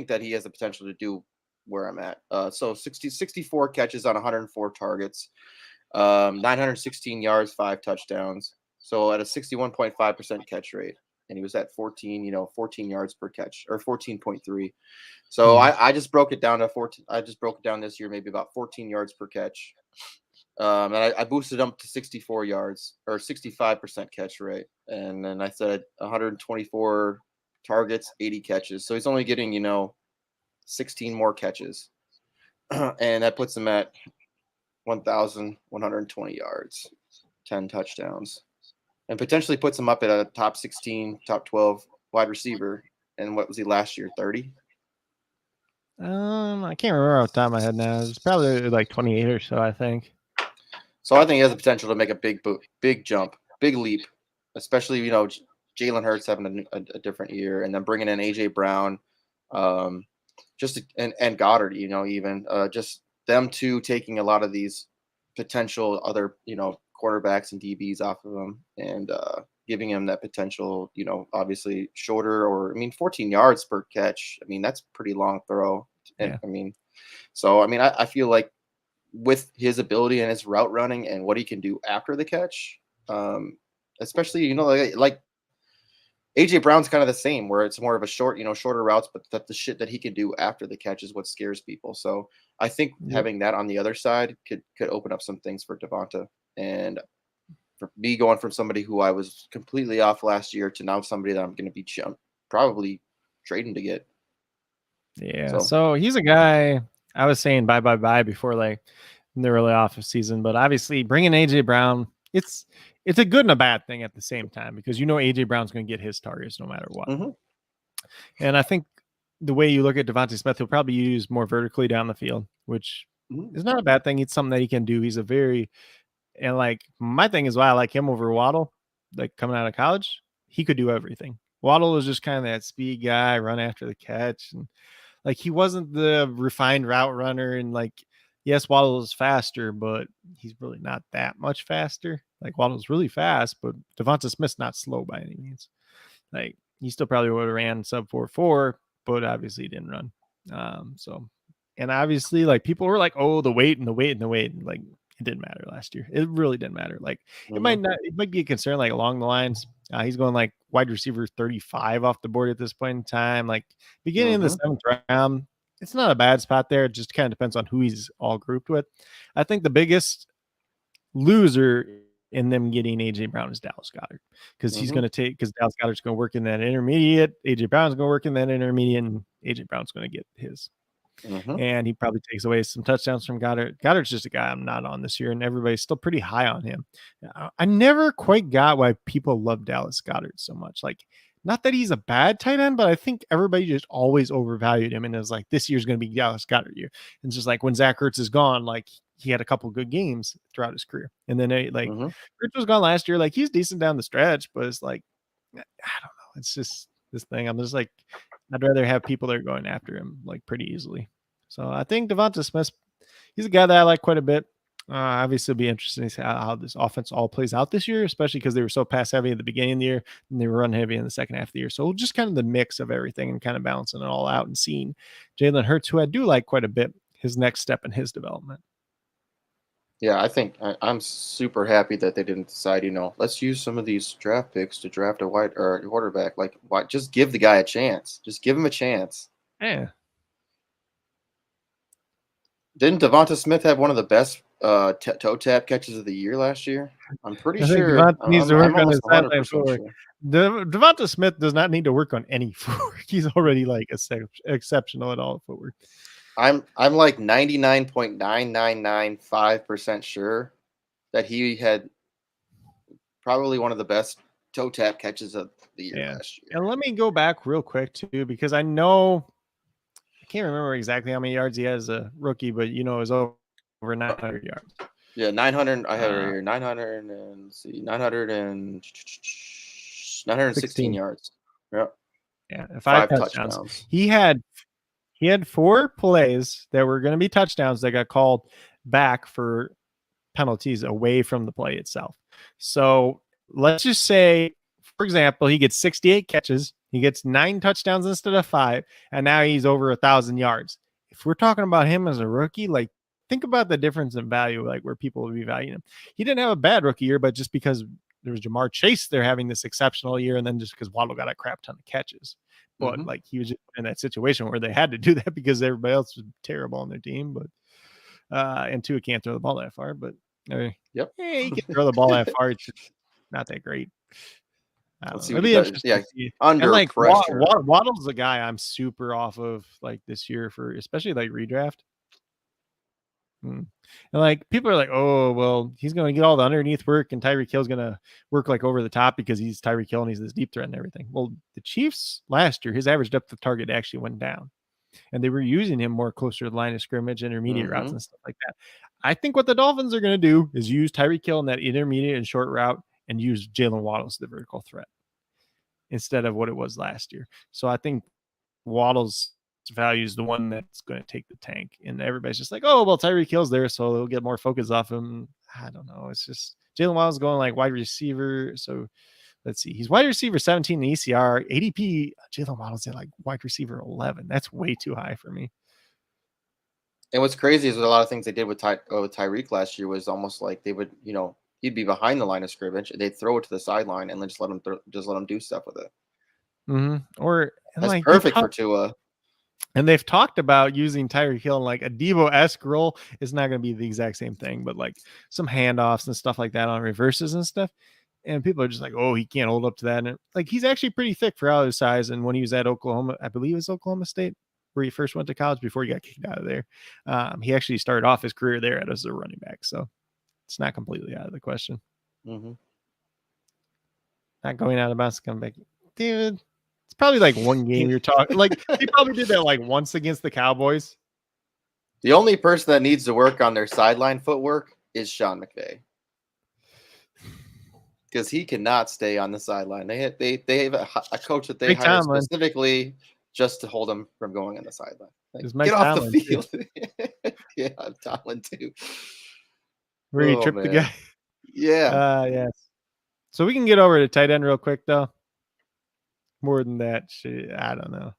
that he has the potential to do where I'm at. So 64 catches on 104 targets, 916 yards, 5 touchdowns. So at a 61.5% catch rate. and he was at 14 yards per catch, or 14.3. So I just broke it down to 14. I just broke it down this year, maybe about 14 yards per catch. And I boosted him to 64 yards, or 65% catch rate. And then I said 124 targets, 80 catches. So he's only getting, 16 more catches. And that puts him at 1,120 yards, 10 touchdowns, and potentially puts him up at a top 16, top 12 wide receiver. And what was he last year? 30? I can't remember off the top of my head now. It's probably like 28 or so, I think. So I think he has the potential to make a big jump, big leap, especially, Jalen Hurts having a different year, and then bringing in AJ Brown, and Goddard, even just them two taking a lot of these potential other, quarterbacks and DBs off of him, and giving him that potential, obviously shorter, or 14 yards per catch. That's pretty long throw. And Yeah. I feel like with his ability and his route running and what he can do after the catch, especially, like AJ Brown's kind of the same, where it's more of a shorter routes, but that the shit that he can do after the catch is what scares people. So I think having that on the other side could open up some things for Devonta. And for me, going from somebody who I was completely off last year to now somebody that I'm going to be probably trading to get. Yeah. So he's a guy I was saying bye before, like, the early off season, but obviously bringing AJ Brown, it's a good and a bad thing at the same time, because AJ Brown's going to get his targets no matter what. Mm-hmm. And I think the way you look at Devonta Smith, he'll probably use more vertically down the field, which is not a bad thing. It's something that he can do. He's and like, my thing is why I like him over Waddle, like coming out of college. He could do everything. Waddle was just kind of that speed guy, run after the catch, and like, he wasn't the refined route runner. And like, yes, Waddle is faster, but he's really not that much faster. Like, Waddle's really fast, but Devonta Smith's not slow by any means. Like, he still probably would have ran sub 4.4, but obviously he didn't run. And obviously, like, people were like, oh, the weight. And like, it didn't matter last year. It really didn't matter. Like, it might be a concern, like, along the lines. He's going like wide receiver 35 off the board at this point in time. Like, beginning of the 7th round, it's not a bad spot there. It just kind of depends on who he's all grouped with. I think the biggest loser in them getting AJ Brown is Dallas Goedert, because because Dallas Goedert's going to work in that intermediate. AJ Brown's going to work in that intermediate, and AJ Brown's going to get his. And he probably takes away some touchdowns from Goddard. Goddard's just a guy I'm not on this year, and everybody's still pretty high on him. I never quite got why people love Dallas Goedert so much. Like, not that he's a bad tight end, but I think everybody just always overvalued him, and is like, this year's going to be Dallas Goedert year. And it's just like, when Zach Ertz is gone, like, he had a couple good games throughout his career, and then Ertz was gone last year. Like, he's decent down the stretch, but it's like, I don't know. It's just this thing. I'm just like, I'd rather have people that are going after him, like, pretty easily. So I think Devonta Smith, he's a guy that I like quite a bit. Obviously, it'll be interesting to see how this offense all plays out this year, especially because they were so pass heavy at the beginning of the year, and they were run heavy in the second half of the year. So just kind of the mix of everything, and kind of balancing it all out, and seeing Jalen Hurts, who I do like quite a bit, his next step in his development. Yeah, I think I'm super happy that they didn't decide, let's use some of these draft picks to draft a wide or a quarterback. Like, why? Just give the guy a chance. Just give him a chance. Yeah. Didn't Devonta Smith have one of the best toe tap catches of the year last year? I'm pretty sure. Devonta needs to work on his sideline footwork. Devonta Smith does not need to work on any footwork. He's already like exceptional at all footwork. I'm like 99.9995% sure that he had probably one of the best toe tap catches of the year last year. And let me go back real quick too, because I know I can't remember exactly how many yards he has as a rookie, but it was over 900 yards. Yeah, 900. I have it right here. 900 and 916 yards. Yep. Yeah, 5 touchdowns. He had 4 plays that were going to be touchdowns that got called back for penalties away from the play itself. So let's just say, for example, he gets 68 catches. He gets 9 touchdowns instead of 5, and now he's over 1,000 yards. If we're talking about him as a rookie, like, think about the difference in value, like, where people would be valuing him. He didn't have a bad rookie year, but just because there was Jamar Chase. They're having this exceptional year, and then just because Waddle got a crap ton of catches, but like he was just in that situation where they had to do that because everybody else was terrible on their team. But and Tua can't throw the ball that far, but he can throw the ball that far. It's just not that great. Let's see It'll what he be does. interesting Yeah, to see. under And like pressure. Waddle's a guy I'm super off of like this year for especially like redraft. And like people are like, oh well, he's gonna get all the underneath work, and Tyreek Hill's gonna work like over the top because he's Tyreek Hill and he's this deep threat and everything. Well, the Chiefs last year, his average depth of target actually went down, and they were using him more closer to the line of scrimmage, intermediate routes and stuff like that. I think what the Dolphins are gonna do is use Tyreek Hill in that intermediate and short route and use Jalen Waddle as the vertical threat instead of what it was last year. So I think Waddle's value is the one that's going to take the tank, and everybody's just like, oh well, Tyreek Hill's there, so they'll get more focus off him. I don't know. It's just Jalen Waddle's going like wide receiver. So let's see, he's wide receiver 17 in ECR. ADP Jalen Waddle's at like wide receiver 11. That's way too high for me. And what's crazy is a lot of things they did with Tyreek last year was almost like they would, he'd be behind the line of scrimmage, they'd throw it to the sideline and then just let him do stuff with it. Or that's like perfect for Tua. And they've talked about using Tyreek Hill in like a Devo-esque role. It's not going to be the exact same thing, but like some handoffs and stuff like that on reverses and stuff. And people are just like, oh, he can't hold up to that. And like, he's actually pretty thick for all his size. And when he was at Oklahoma, I believe it was Oklahoma State, where he first went to college before he got kicked out of there. He actually started off his career there as a running back. So it's not completely out of the question. Not going out of bounds, come back. Dude, it's probably like one game you're talking. Like he probably did that like once against the Cowboys. The only person that needs to work on their sideline footwork is Sean McVay, because he cannot stay on the sideline. They have a coach that they hired specifically just to hold him from going on the sideline. Like, get off the field. Yeah, Tomlin too. Where he tripped the guy. Yeah. Yes. So we can get over to tight end real quick though. More than that, I don't know.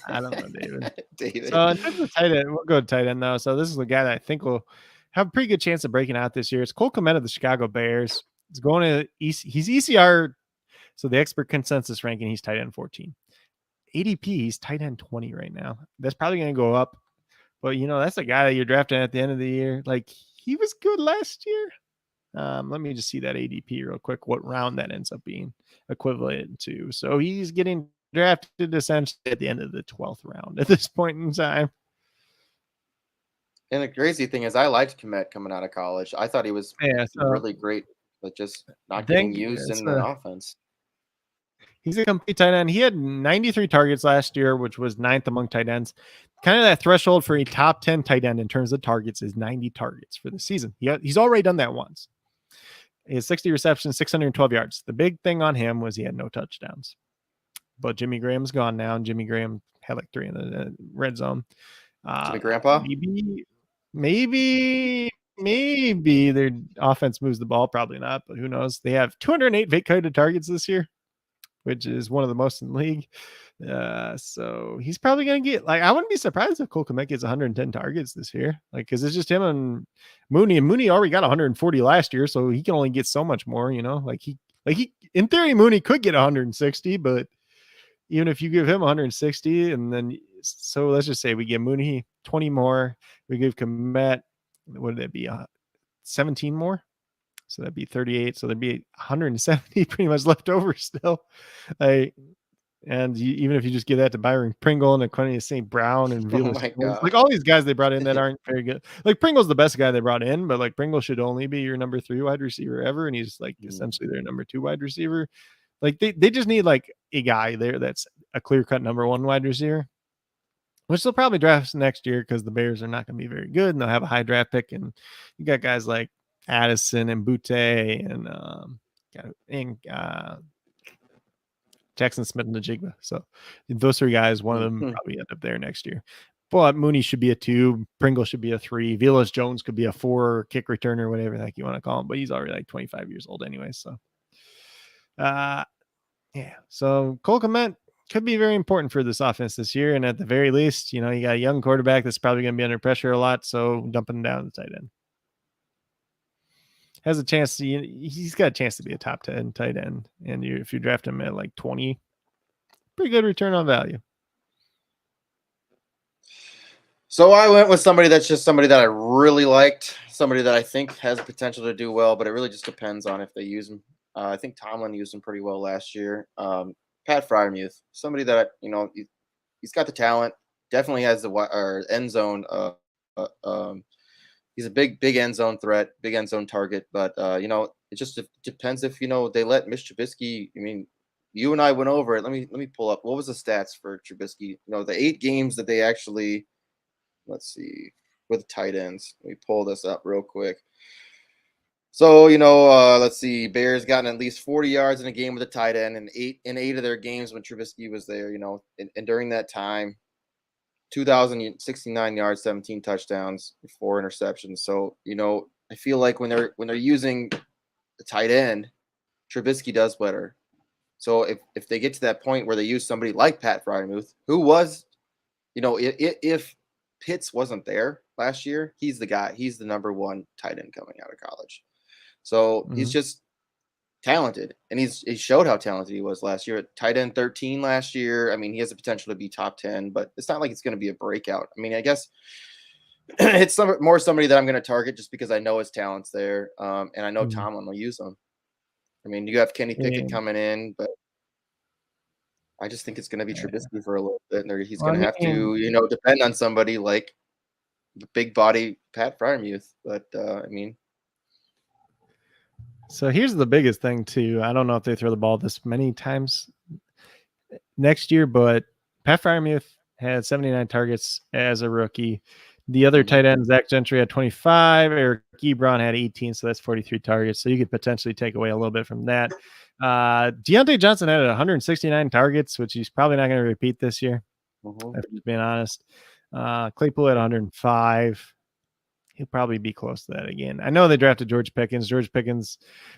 I don't know, David. So in terms of tight end, we'll go to tight end though. So this is the guy that I think will have a pretty good chance of breaking out this year. It's Cole Kmet of the Chicago Bears. He's going to he's ECR. So the expert consensus ranking, he's tight end 14. ADP, he's tight end 20 right now. That's probably going to go up. But that's a guy that you're drafting at the end of the year. Like he was good last year. Let me just see that ADP real quick, what round that ends up being equivalent to. So he's getting drafted essentially at the end of the 12th round at this point in time. And the crazy thing is I liked Kmet coming out of college. I thought he was really great, but just not getting used in the offense. He's a complete tight end. He had 93 targets last year, which was 9th among tight ends. Kind of that threshold for a top 10 tight end in terms of targets is 90 targets for the season. He's already done that once. He has 60 receptions, 612 yards. The big thing on him was he had no touchdowns. But Jimmy Graham's gone now, and Jimmy Graham had like 3 in the red zone. Jimmy Grandpa? Maybe their offense moves the ball. Probably not, but who knows? They have 208 vacated targets this year, which is one of the most in the league. So he's probably going to get, like, I wouldn't be surprised if Cole Kmet gets 110 targets this year. Like, because it's just him and Mooney already got 140 last year, so he can only get so much more, Like he, in theory, Mooney could get 160, but even if you give him 160, and then, so let's just say we give Mooney 20 more, we give Kmet, what would that be? 17 more? So that'd be 38. So there'd be 170 pretty much left over still. And even if you just give that to Byron Pringle and Quincy St. Brown and Velas, like all these guys they brought in that aren't very good. Like Pringle's the best guy they brought in, but like Pringle should only be your number 3 wide receiver ever, and he's like essentially their number 2 wide receiver. Like they just need like a guy there that's a clear-cut number 1 wide receiver, which they'll probably draft next year because the Bears are not going to be very good, and they'll have a high draft pick. And you got guys like Addison and Butte and Jackson Smith and Najigba. So those 3 guys, one of them probably end up there next year. But Mooney should be a 2. Pringle should be a 3. Velas Jones could be a 4, kick returner, whatever the heck you want to call him. But he's already like 25 years old anyway. So, So Cole Kmet could be very important for this offense this year. And at the very least, you got a young quarterback that's probably going to be under pressure a lot. So dumping down the tight end. has a chance to, he's got a chance to be a top 10 tight end. And if you draft him at like 20, pretty good return on value. So I went with somebody that's just somebody that I really liked, somebody that I think has potential to do well, but it really just depends on if they use him. I think Tomlin used him pretty well last year. Pat Fryermuth, somebody that he's got the talent, definitely has the end zone. He's a big end zone threat, big end zone target. But it just depends if they let Mitch Trubisky. I mean, you and I went over it. Let me pull up what was the stats for Trubisky. The 8 games that they actually. Let's see, with tight ends. Let me pull this up real quick. So, let's see, Bears gotten at least 40 yards in a game with a tight end in eight of their games when Trubisky was there, and during that time, 2,069 yards, 17 touchdowns, 4 interceptions. So, I feel like when they're using the tight end, Trubisky does better. So if they get to that point where they use somebody like Pat Fryermuth, who was, if Pitts wasn't there last year, he's the guy. He's the number 1 tight end coming out of college. So he's just talented, and he showed how talented he was last year at tight end 13 last year. I mean, he has the potential to be top 10, but it's not like it's going to be a breakout. I mean, I guess it's more somebody that I'm going to target just because I know his talent's there, and I know Tomlin will use him. I mean, you have Kenny Pickett coming in, but I just think it's going to be Trubisky for a little bit, and he's going to have to, depend on somebody like the big body Pat Fryermuth. But I mean, so here's the biggest thing too. I don't know if they throw the ball this many times next year, but Pat Fryermuth had 79 targets as a rookie. The other tight end, Zach Gentry, had 25. Eric Ebron had 18, so that's 43 targets. So you could potentially take away a little bit from that. Deontay Johnson had 169 targets, which he's probably not going to repeat this year, if I'm being honest. Claypool had 105. He'll probably be close to that again. I know they drafted George Pickens. George Pickens,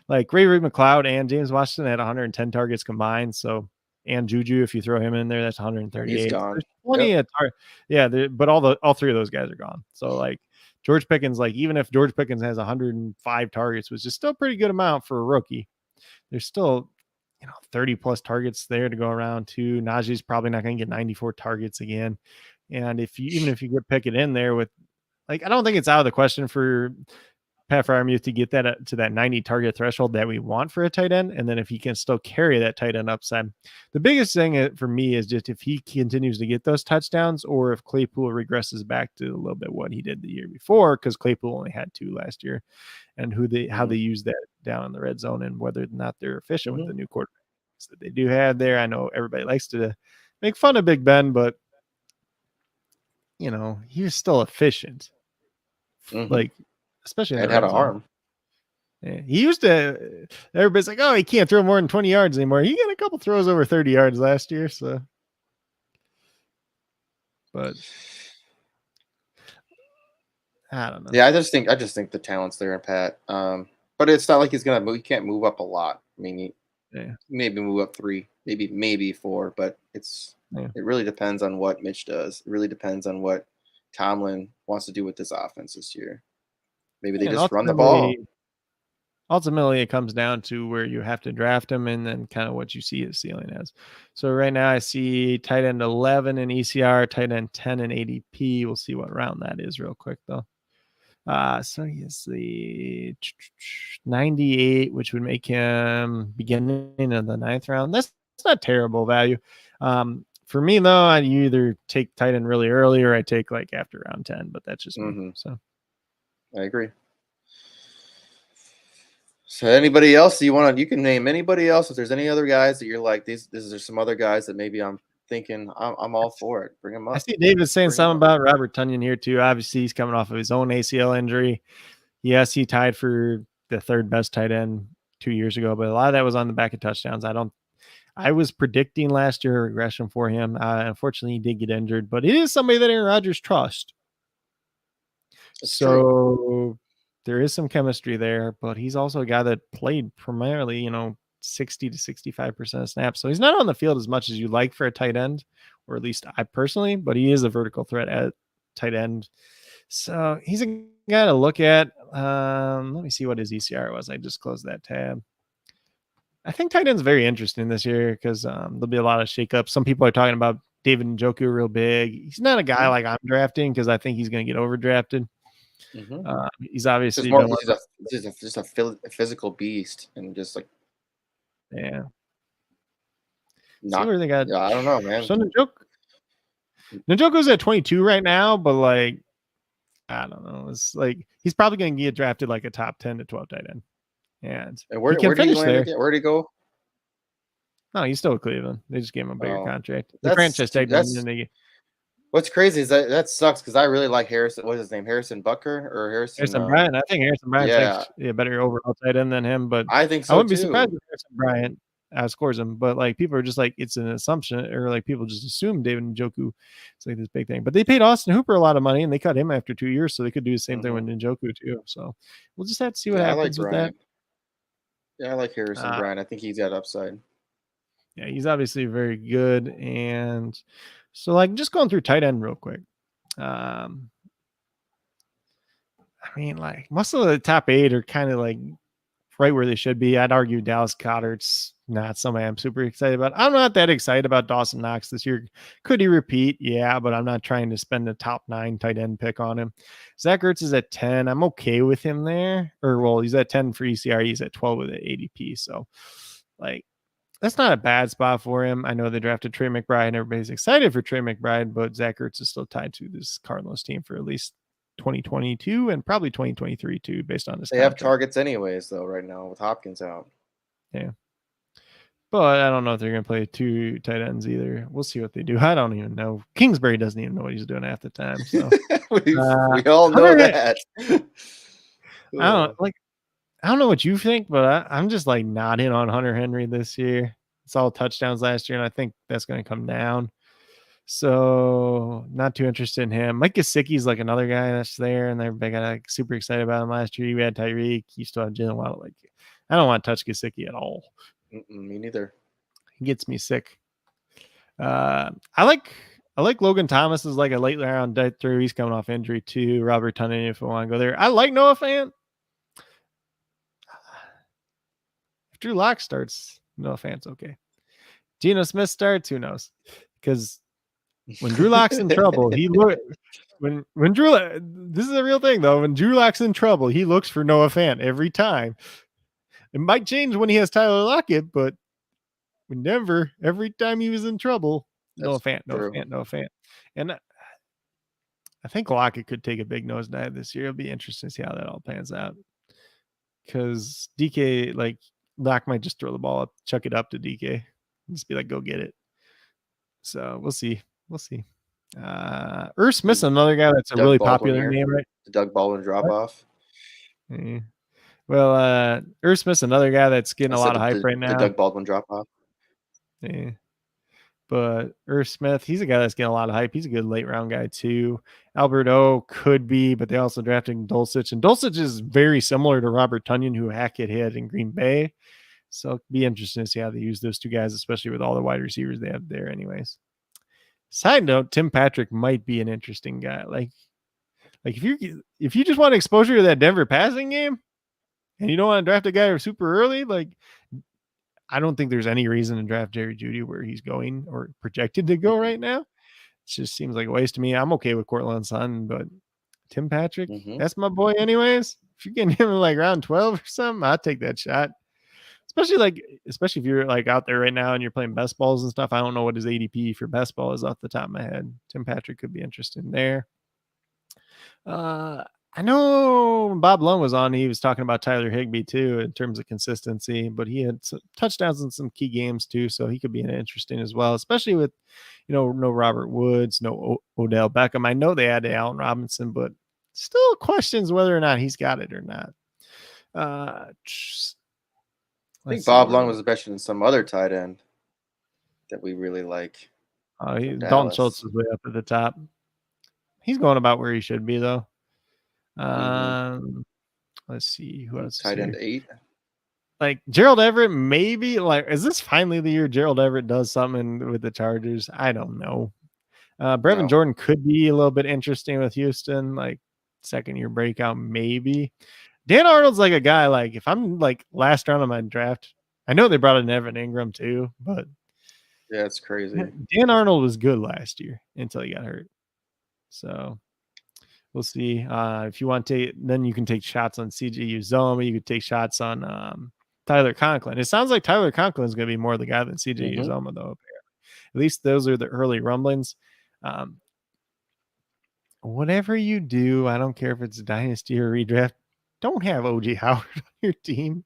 like Ray Reed McLeod and James Washington, had 110 targets combined. So, and Juju, if you throw him in there, that's 138. He's gone. There's plenty of but all 3 of those guys are gone. So, like George Pickens, like even if George Pickens has 105 targets, which is still a pretty good amount for a rookie, there's still 30 plus targets there to go around too. Najee's probably not going to get 94 targets again. And even if you get Pickett in there with, like, I don't think it's out of the question for Pat Fryermuth to get that to that 90 target threshold that we want for a tight end. And then if he can still carry that tight end upside, the biggest thing for me is just if he continues to get those touchdowns, or if Claypool regresses back to a little bit what he did the year before, because Claypool only had 2 last year, and how they use that down in the red zone, and whether or not they're efficient with the new quarterbacks that they do have there. I know everybody likes to make fun of Big Ben, but he was still efficient. Like, especially in the had an arm. Yeah, he used to. Everybody's like, "Oh, he can't throw more than 20 yards anymore." He got a couple throws over 30 yards last year, so. But I don't know. Yeah, I just think the talent's there in Pat. But it's not like he's gonna move. He can't move up a lot. I mean, he maybe move up 3, maybe 4, but it really depends on what Mitch does. It really depends on what Tomlin wants to do with this offense this year. Maybe they just run the ball. Ultimately, it comes down to where you have to draft him, and then kind of what you see his ceiling as. So right now I see tight end 11 in ECR, tight end 10 in ADP. We'll see what round that is real quick though. So he is the 98, which would make him beginning of the 9th round. That's not terrible value. For me though, I either take tight end really early, or I take like after round 10, but that's just me. So I agree. So anybody else you can name anybody else if there's any other guys that you're like these are some other guys that maybe I'm thinking I'm all for it. Bring them up. I see David saying something about Robert Tonyan here too. Obviously, he's coming off of his own ACL injury. Yes, he tied for the 3rd best tight end 2 years ago, but a lot of that was on the back of touchdowns. I was predicting last year regression for him. Unfortunately, he did get injured, but it is somebody that Aaron Rodgers trusts. So there is some chemistry there, but he's also a guy that played primarily, 60 to 65% of snaps. So he's not on the field as much as you like for a tight end, or at least I personally, but he is a vertical threat at tight end. So he's a guy to look at. Let me see what his ECR was. I just closed that tab. I think tight end's very interesting this year because there'll be a lot of shakeups. Some people are talking about David Njoku real big. He's not a guy like I'm drafting because I think he's going to get overdrafted. He's obviously been just a physical beast and just like see where they got. Yeah, I don't know, man. So Njoku's at 22 right now, but like I don't know. It's like he's probably going to get drafted like a top 10 to 12 tight end. And where did he land? Where'd he go? No, he's still at Cleveland. They just gave him a bigger contract. The franchise tag him. What's crazy is that sucks because I really like Harrison. What's his name? Harrison Bucker or Harrison Bryant? I think Harrison Bryant's a better overall tight end than him, but I think so. I wouldn't be surprised if Harrison Bryant outscores him. But like people are just like it's an assumption, or like people just assume David Njoku is like this big thing. But they paid Austin Hooper a lot of money and they cut him after 2 years, so they could do the same thing with Njoku too. So we'll just have to see what happens with that. Yeah, I like Harrison Bryant. I think he's got upside. Yeah, he's obviously very good. And so like just going through tight end real quick. I mean, like most of the top 8 are kind of like right where they should be. I'd argue Dallas Goedert's not somebody I'm super excited about. I'm not that excited about Dawson Knox this year. Could he repeat? Yeah, but I'm not trying to spend a top 9 tight end pick on him. Zach Ertz is at 10. I'm okay with him there. Or, well, he's at 10 for ECR. He's at 12 with the ADP. So, like, that's not a bad spot for him. I know they drafted Trey McBride. Everybody's excited for Trey McBride, but Zach Ertz is still tied to this Cardinals team for at least 2022 and probably 2023 too, based on this. They have targets anyways, though, right now with Hopkins out. Yeah. But I don't know if they're going to play 2 tight ends either. We'll see what they do. I don't even know. Kingsbury doesn't even know what he's doing half the time. So we all know that. I don't know what you think, but I'm just like not in on Hunter Henry this year. It's all touchdowns last year, and I think that's going to come down. So not too interested in him. Mike Gesicki's like another guy that's there, and they got like super excited about him last year. You had Tyreek. You still have Jalen Waddle. Like, I don't want to touch Gesicki at all. Me neither. He gets me sick. I like Logan Thomas as like a late round dead through. He's coming off injury too. Robert Tonyan, if I want to go there. I like Noah Fant. If Drew Lock starts, Noah Fant's okay. Geno Smith starts, who knows? Because when Drew Lock's in trouble, he look when Drew. This is a real thing though. When Drew Lock's in trouble, he looks for Noah Fant every time. It might change when he has Tyler Lockett, but in Denver, every time he was in trouble, Noah Fant. And I think Lockett could take a big nosedive this year. It'll be interesting to see how that all pans out. Because DK, like, Lock might just throw the ball up, chuck it up to DK, and just be like, go get it. So we'll see. Smith's another guy that's a really popular name, right? The Doug Baldwin drop off. Yeah. Well, Smith's another guy that's getting a lot of hype right now. The Doug Baldwin drop off. Yeah. But Smith, he's a guy that's getting a lot of hype. He's a good late round guy too. Albert O could be, but they also drafted Dulcich. And Dulcich is very similar to Robert Tonyan, who Hackett had in Green Bay. So it'll be interesting to see how they use those 2 guys, especially with all the wide receivers they have there anyways. Side note, Tim Patrick might be an interesting guy. Like if you just want exposure to that Denver passing game and you don't want to draft a guy super early, like I don't think there's any reason to draft Jerry Jeudy where he's going or projected to go right now. It just seems like a waste to me. I'm okay with Cortland Sutton, but Tim Patrick, that's my boy anyways. If you're getting him in like round 12 or something, I'll take that shot. Especially if you're like out there right now and you're playing best balls and stuff. I don't know what his ADP for best ball is off the top of my head. Tim Patrick could be interesting there. I know Bob Lund was on. He was talking about Tyler Higbee too in terms of consistency, but he had some touchdowns in some key games too, so he could be interesting as well, especially with, no Robert Woods, no Odell Beckham. I know they added Allen Robinson, but still questions whether or not he's got it or not. I think Bob Lund was mentioning some other tight end that we really like. Dalton Schultz is way up at the top. He's going about where he should be though. Let's see who else. Tight end 8. Like Gerald Everett, maybe. Like, is this finally the year Gerald Everett does something with the Chargers? I don't know. Brevin Jordan could be a little bit interesting with Houston. Like, second-year breakout, maybe. Dan Arnold's like a guy, like, if I'm, like, last round of my draft, I know they brought in Evan Ingram too, but Yeah, it's crazy. Dan Arnold was good last year until he got hurt. So we'll see. If you want to, then you can take shots on CJ Uzoma. You could take shots on Tyler Conklin. It sounds like Tyler Conklin is going to be more the guy than CJ Uzoma, though. At least those are the early rumblings. Whatever you do, I don't care if it's dynasty or redraft, don't have OJ Howard on your team.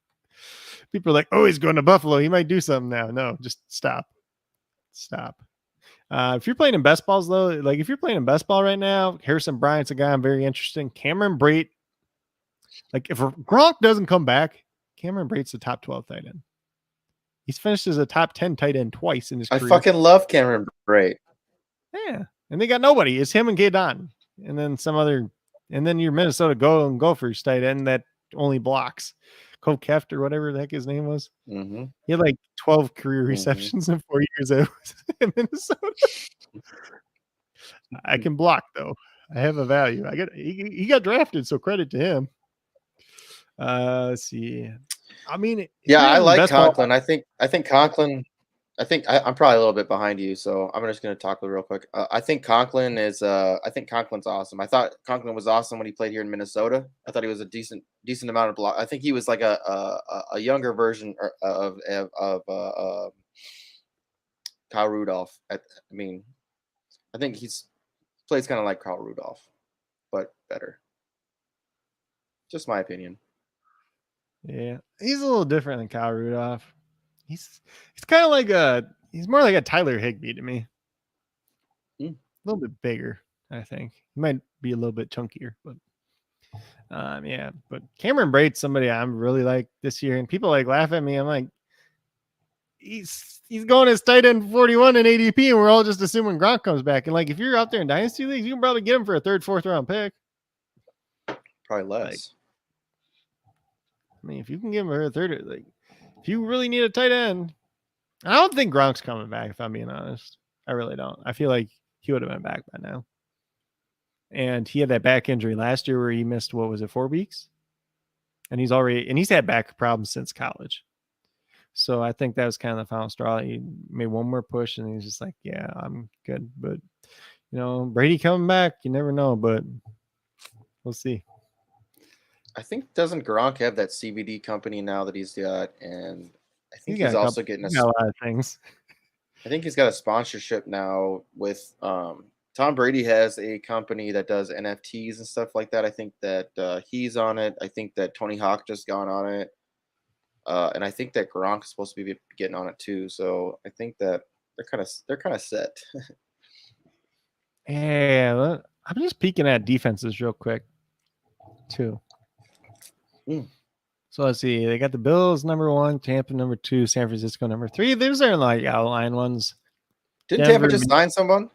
People are like, oh, he's going to Buffalo. He might do something now. No, just stop. If you're playing in best balls, though, like if you're playing in best ball right now, Harrison Bryant's a guy I'm very interested in. Cameron Brate, like if Gronk doesn't come back, Cameron Brate's the top 12 tight end. He's finished as a top 10 tight end twice in his career. I fucking love Cameron Brate. Yeah, and they got nobody. It's him and Gaydon, and then some other, and then your Minnesota Gophers tight end that only blocks. Cole Keft or whatever the heck his name was. Mm-hmm. He had like 12 career receptions in 4 years in Minnesota. I can block though. I have a value. He got drafted, so credit to him. Let's see. I mean, yeah, I like Conklin. I think Conklin. I'm probably a little bit behind you, so I'm just going to talk real quick. I think Conklin is. I think Conklin's awesome. I thought Conklin was awesome when he played here in Minnesota. I thought he was a decent amount of block. I think he was like a younger version of Kyle Rudolph. I think he's plays kind of like Kyle Rudolph, but better. Just my opinion. Yeah, he's a little different than Kyle Rudolph. He's kind of like he's more like a Tyler Higbee to me. A little bit bigger, I think. He might be a little bit chunkier, but yeah. But Cameron Brate's somebody I'm really like this year, and people like laugh at me. I'm like, he's going as tight end 41 in ADP, and we're all just assuming Gronk comes back. And like, if you're out there in dynasty leagues, you can probably get him for a 3rd, 4th round pick. Probably less. If you can give him a 3rd, like. If you really need a tight end, I don't think Gronk's coming back, if I'm being honest. I really don't. I feel like he would have been back by now. And he had that back injury last year where he missed, 4 weeks? And he's had back problems since college. So I think that was kind of the final straw. He made one more push and he's just like, yeah, I'm good. But, Brady coming back, you never know, but we'll see. I think doesn't Gronk have that CBD company now that he's got, and I think he's also getting a lot of things. I think he's got a sponsorship now with Tom Brady has a company that does NFTs and stuff like that. I think that he's on it. I think that Tony Hawk just gone on it, and I think that Gronk is supposed to be getting on it too. So I think that they're kind of set. Yeah, I'm just peeking at defenses real quick too. So let's see. They got the Bills number 1, Tampa number 2, San Francisco number 3. Those are like outline ones. Didn't Tampa just sign someone?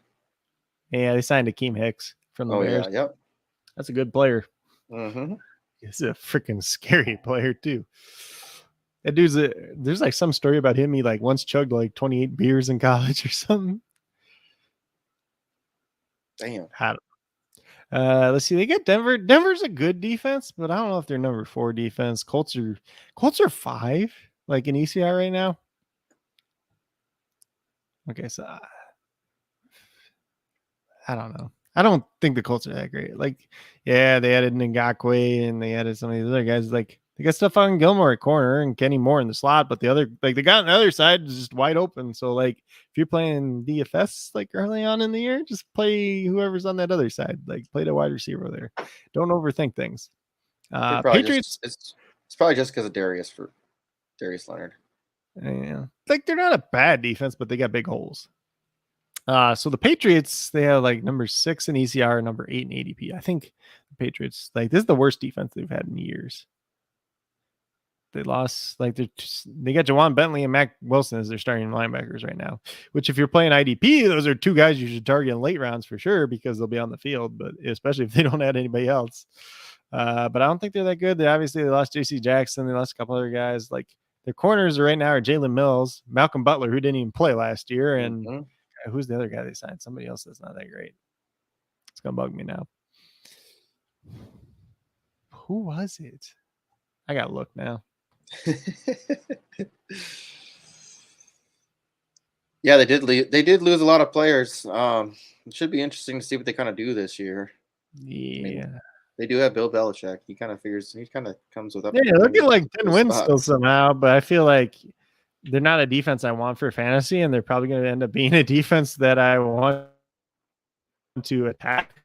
Yeah, they signed Akeem Hicks from the Bears. Yeah, yep. That's a good player. Mm-hmm. He's a freaking scary player too. That dude's there's like some story about him. He like once chugged like 28 beers in college or something. Damn. Let's see. They get Denver. Denver's a good defense, but I don't know if they're number 4 defense. Colts are 5, like in ECR right now. Okay, so I don't know. I don't think the Colts are that great. Like, yeah, they added Ngakwe and they added some of these other guys. Like, they got Stephon Gilmore at corner and Kenny Moore in the slot, but the other, like, the guy on the other side is just wide open. So, like, if you're playing DFS like early on in the year, just play whoever's on that other side. Like, play the wide receiver there. Don't overthink things. Patriots. It's probably just because of Darius Leonard. Yeah, like they're not a bad defense, but they got big holes. So the Patriots, they have like number 6 in ECR, number 8 in ADP. I think the Patriots, like, this is the worst defense they've had in years. They lost, like, they got Jawan Bentley and Mac Wilson as their starting linebackers right now, which if you're playing IDP, those are 2 guys you should target in late rounds for sure, because they'll be on the field, but especially if they don't add anybody else. But I don't think they're that good. They lost JC Jackson. They lost a couple other guys. Like, their corners right now are Jalen Mills, Malcolm Butler, who didn't even play last year, and who's the other guy they signed? Somebody else that's not that great. It's gonna bug me now. Who was it? I got to look now. Yeah, they did lose a lot of players. It should be interesting to see what they kind of do this year. Yeah. I mean, they do have Bill Belichick. He kind of comes with up. Yeah, looking like 10 wins still spots. somehow, but I feel like they're not a defense I want for fantasy, and they're probably going to end up being a defense that I want to attack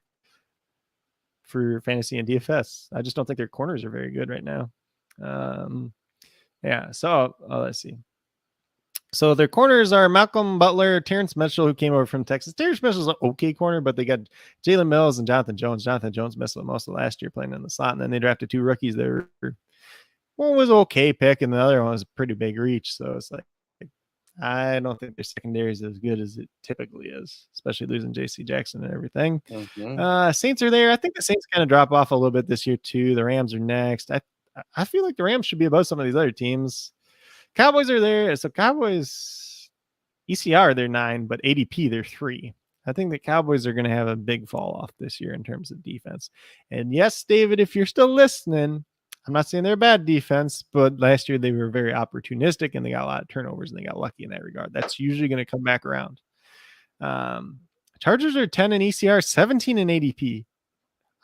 for fantasy and DFS. I just don't think their corners are very good right now. Yeah, so let's see. So their corners are Malcolm Butler, Terrence Mitchell, who came over from Texas. Terrence Mitchell's an okay corner, but they got Jalen Mills and Jonathan Jones. Jonathan Jones missed most of last year playing in the slot, and then they drafted 2 rookies that were, one was an okay pick, and the other one was a pretty big reach. So it's like, I don't think their secondary is as good as it typically is, especially losing JC Jackson and everything. Saints are there. I think the Saints kind of drop off a little bit this year too. The Rams are next. I feel like the Rams should be above some of these other teams. Cowboys are there. So Cowboys, ECR, they're 9, but ADP, they're 3. I think the Cowboys are going to have a big fall off this year in terms of defense. And yes, David, if you're still listening, I'm not saying they're a bad defense, but last year they were very opportunistic and they got a lot of turnovers and they got lucky in that regard. That's usually going to come back around. Chargers are 10 in ECR, 17 in ADP.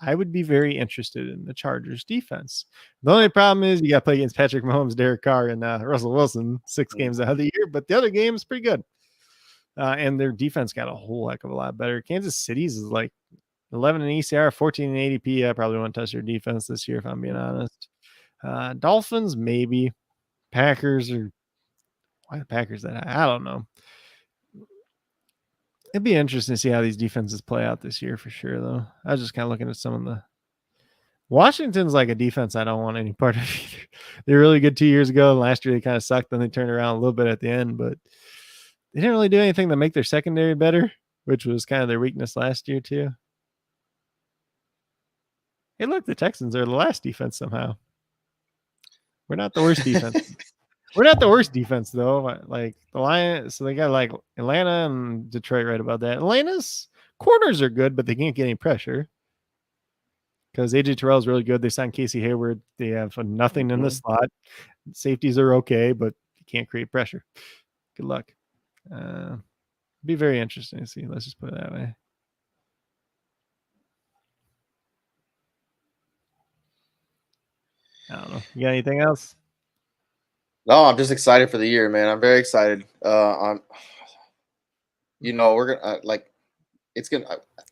I would be very interested in the Chargers defense. The only problem is you got to play against Patrick Mahomes, Derek Carr, and Russell Wilson 6 games out of the year, but the other game is pretty good. And their defense got a whole heck of a lot better. Kansas City's is like 11 in ECR, 14 in ADP. I probably won't touch their defense this year, if I'm being honest. Dolphins, maybe. Packers, or why the Packers that I don't know. It'd be interesting to see how these defenses play out this year for sure, though. I was just kind of looking at some of the Washington's like a defense I don't want any part of either. They were really good 2 years ago, and last year they kind of sucked. Then they turned around a little bit at the end, but they didn't really do anything to make their secondary better, which was kind of their weakness last year too. Hey, look, the Texans are the last defense somehow. We're not the worst defense. We're not the worst defense, though. Like the Lions, so they got like Atlanta and Detroit right about that. Atlanta's corners are good, but they can't get any pressure because AJ Terrell is really good. They signed Casey Hayward. They have nothing in the slot. Safeties are okay, but you can't create pressure. Good luck. Be very interesting to see. Let's just put it that way. I don't know. You got anything else? No, I'm just excited for the year, man. I'm very excited. We're gonna it's gonna.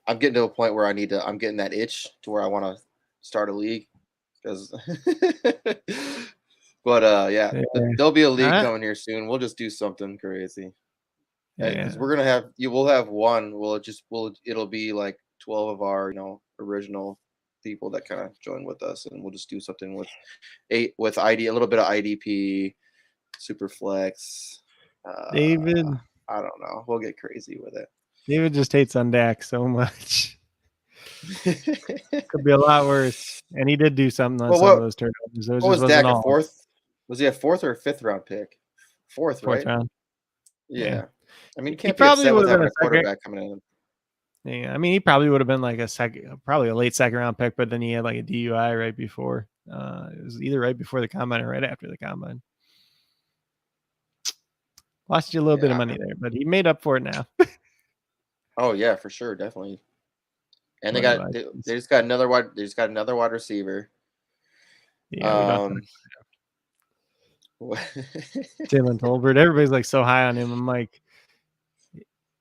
I'm getting to a point where I'm getting that itch to where I want to start a league, because. But there'll be a league coming here soon. We'll just do something crazy. Because we're gonna have we'll have one. It'll be like 12 of our original people that kind of join with us, and we'll just do something with a little bit of IDP, super flex. David, I don't know. We'll get crazy with it. David just hates on Dak so much. Could be a lot worse. And he did do something on some of those turnovers. What was Dak, a fourth? Was he a 4th or 5th round pick? Fourth round. Yeah. I mean, you can't be upset with having a quarterback coming in. Yeah, I mean, he probably would have been like probably a late 2nd round pick, but then he had like a DUI right before. It was either right before the combine or right after the combine. Lost you a little bit of money there, but he made up for it now. Oh yeah, for sure, definitely. And they just got another wide receiver. Yeah, Jalen Tolbert. Everybody's like so high on him. I'm like,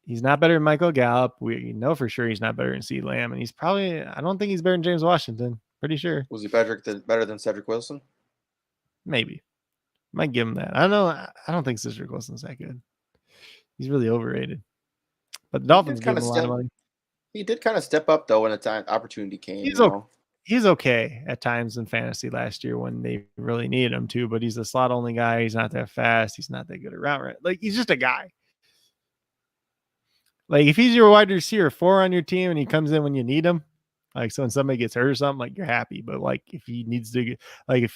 he's not better than Michael Gallup. We know for sure he's not better than CeeDee Lamb, and he's probably, I don't think he's better than James Washington. Pretty sure. Was he better than Cedric Wilson? Maybe. Might give him that. I don't know. I don't think Cedric Wilson's that good. He's really overrated. But the Dolphins give him a lot of money. He did kind of step up though when the opportunity came. He's okay at times in fantasy last year when they really needed him to, but he's a slot only guy. He's not that fast. He's not that good at route running. Like, he's just a guy. Like, if he's your wide receiver 4 on your team and he comes in when you need him, like, so when somebody gets hurt or something, like, you're happy. But like, if he needs to, like, if